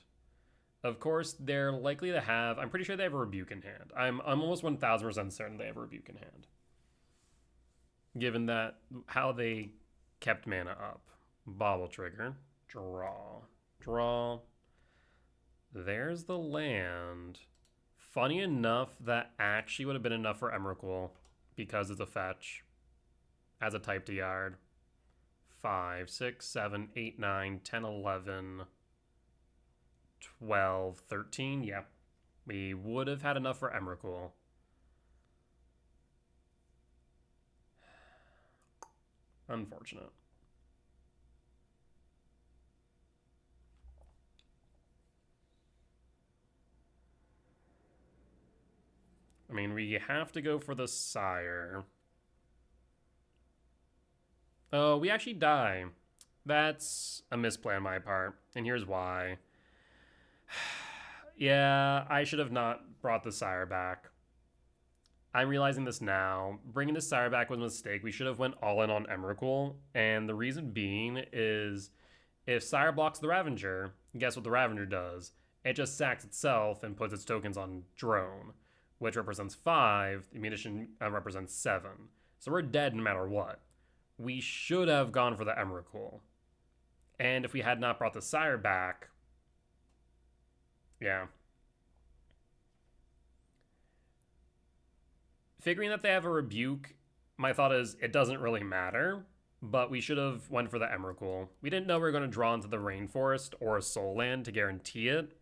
Of course, they're likely to have... I'm pretty sure they have a Rebuke in hand. I'm almost 1,000% certain they have a Rebuke in hand. Given that how they kept mana up. Bobble trigger. Draw. Draw. There's the land. Funny enough, that actually would have been enough for Emrakul because it's a fetch as a type to yard. 5, 6, 7, 8, 9, 10, 11, 12, 13. Yeah, we would have had enough for Emrakul. Unfortunate. I mean, we have to go for the Sire. Oh, we actually die. That's a misplay on my part, and here's why. Yeah, I should have not brought the Sire back. I'm realizing this now. Bringing the Sire back was a mistake. We should have went all in on Emrakul, and the reason being is if Sire blocks the Ravager, guess what the Ravager does? It just sacks itself and puts its tokens on Drone, which represents 5. The munition represents 7. So we're dead no matter what. We should have gone for the Emrakul. And if we had not brought the Sire back, yeah. Figuring that they have a Rebuke, my thought is it doesn't really matter, but we should have went for the Emrakul. We didn't know we were going to draw into the Rainforest or a Soul Land to guarantee it.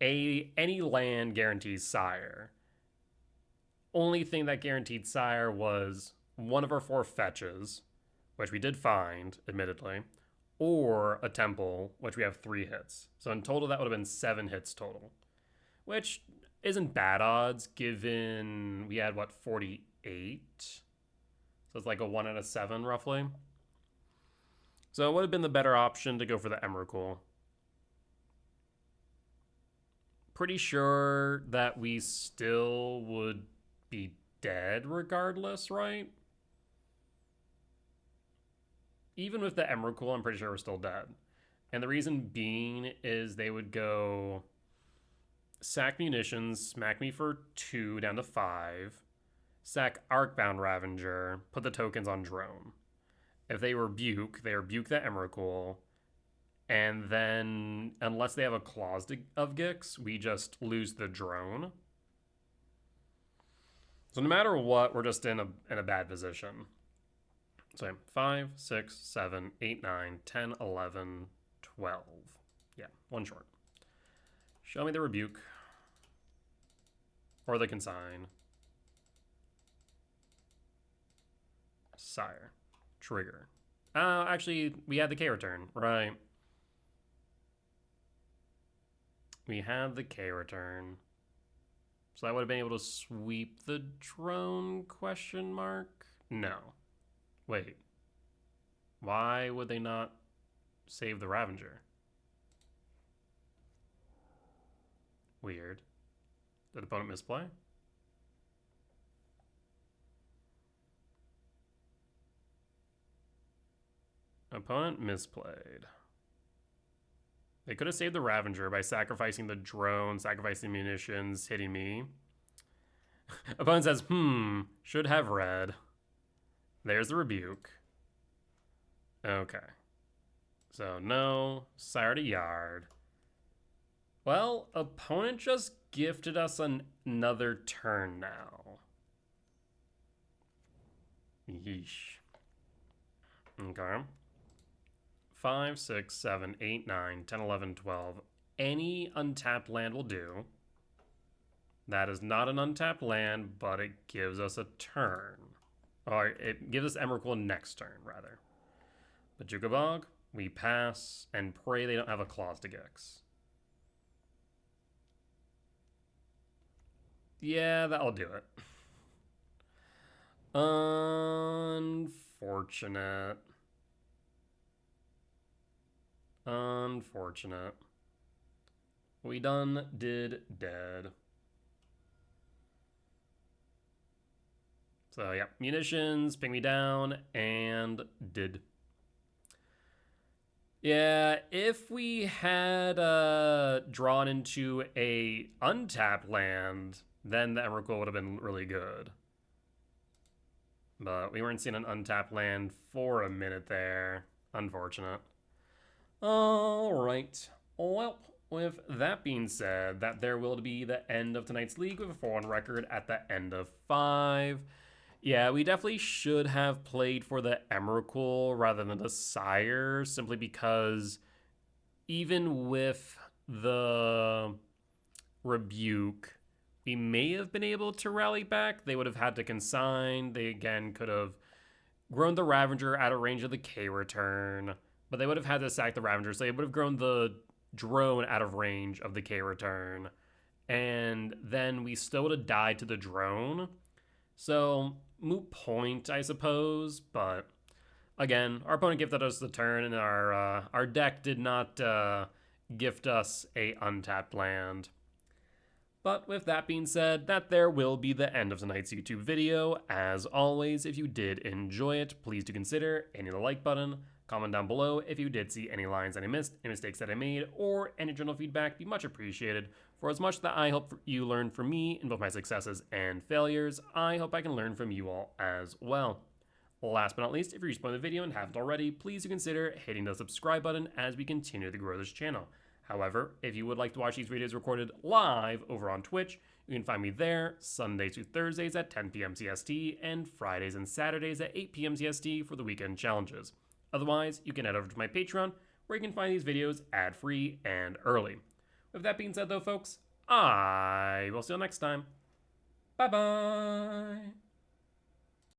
Any land guarantees Sire. Only thing that guaranteed Sire was one of our 4 fetches, which we did find, admittedly, or a temple, which we have 3 hits. So in total, that would have been 7 hits total, which isn't bad odds given we had, what, 48? So it's like a 1 out of 7, roughly. So it would have been the better option to go for the Emrakul. Pretty sure that we still would be dead regardless, right? Even with the Emrakul, I'm pretty sure we're still dead. And the reason being is they would go sack munitions, smack me for 2 down to 5, sack Arcbound Ravager, put the tokens on Drone. If they rebuke the Emrakul, and then unless they have a Claws of Gix, we just lose the Drone. So no matter what, we're just in a bad position. So 5, 6, 7, 8, 9, 10, 11, 12. Yeah, 1 short. Show me the Rebuke. Or the Consign. Sire. Trigger. Actually, we had the K return, right? We have the K return. So I would have been able to sweep the drone, question mark? No. Wait. Why would they not save the Ravager? Weird. Did opponent misplay? Opponent misplayed. They could have saved the Ravager by sacrificing the drone, sacrificing munitions, hitting me. Opponent says, should have red. There's the Rebuke. Okay. So no, Sire to yard. Well, opponent just gifted us another turn now. Yeesh. Okay. 5, 6, 7, 8, 9, 10, 11, 12. Any untapped land will do. That is not an untapped land, but it gives us a turn. Or it gives us Emrakul next turn, rather. But Jukabog, we pass and pray they don't have a Claws to Gix. Yeah, that'll do it. Unfortunate. Unfortunate. We done did dead. So yeah, munitions, ping me down, and did. Yeah, if we had drawn into a untapped land, then the Emrakul would have been really good. But we weren't seeing an untapped land for a minute there. Unfortunate. Alright. Well, with that being said, that there will be the end of tonight's league with a 4-1 record at the end of 5. Yeah, we definitely should have played for the Emrakul rather than the Sire, simply because even with the Rebuke, we may have been able to rally back. They would have had to consign. They again could have grown the Ravager out of range of the K return, but they would have had to sack the Ravager, so they would have grown the drone out of range of the K return, and then we still would have died to the drone. So, moot point, I suppose, but again, our opponent gifted us the turn, and our deck did not gift us a untapped land. But with that being said, that there will be the end of tonight's YouTube video. As always, if you did enjoy it, please do consider hitting the like button, comment down below if you did see any lines that I missed, any mistakes that I made, or any general feedback, be much appreciated. For as much that I hope you learn from me in both my successes and failures, I hope I can learn from you all as well. Last but not least, if you're enjoying the video and haven't already, please do consider hitting the subscribe button as we continue to grow this channel. However, if you would like to watch these videos recorded live over on Twitch, you can find me there Sundays through Thursdays at 10 p.m. CST and Fridays and Saturdays at 8 p.m. CST for the weekend challenges. Otherwise, you can head over to my Patreon where you can find these videos ad-free and early. With that being said though, folks, I will see you next time. Bye-bye!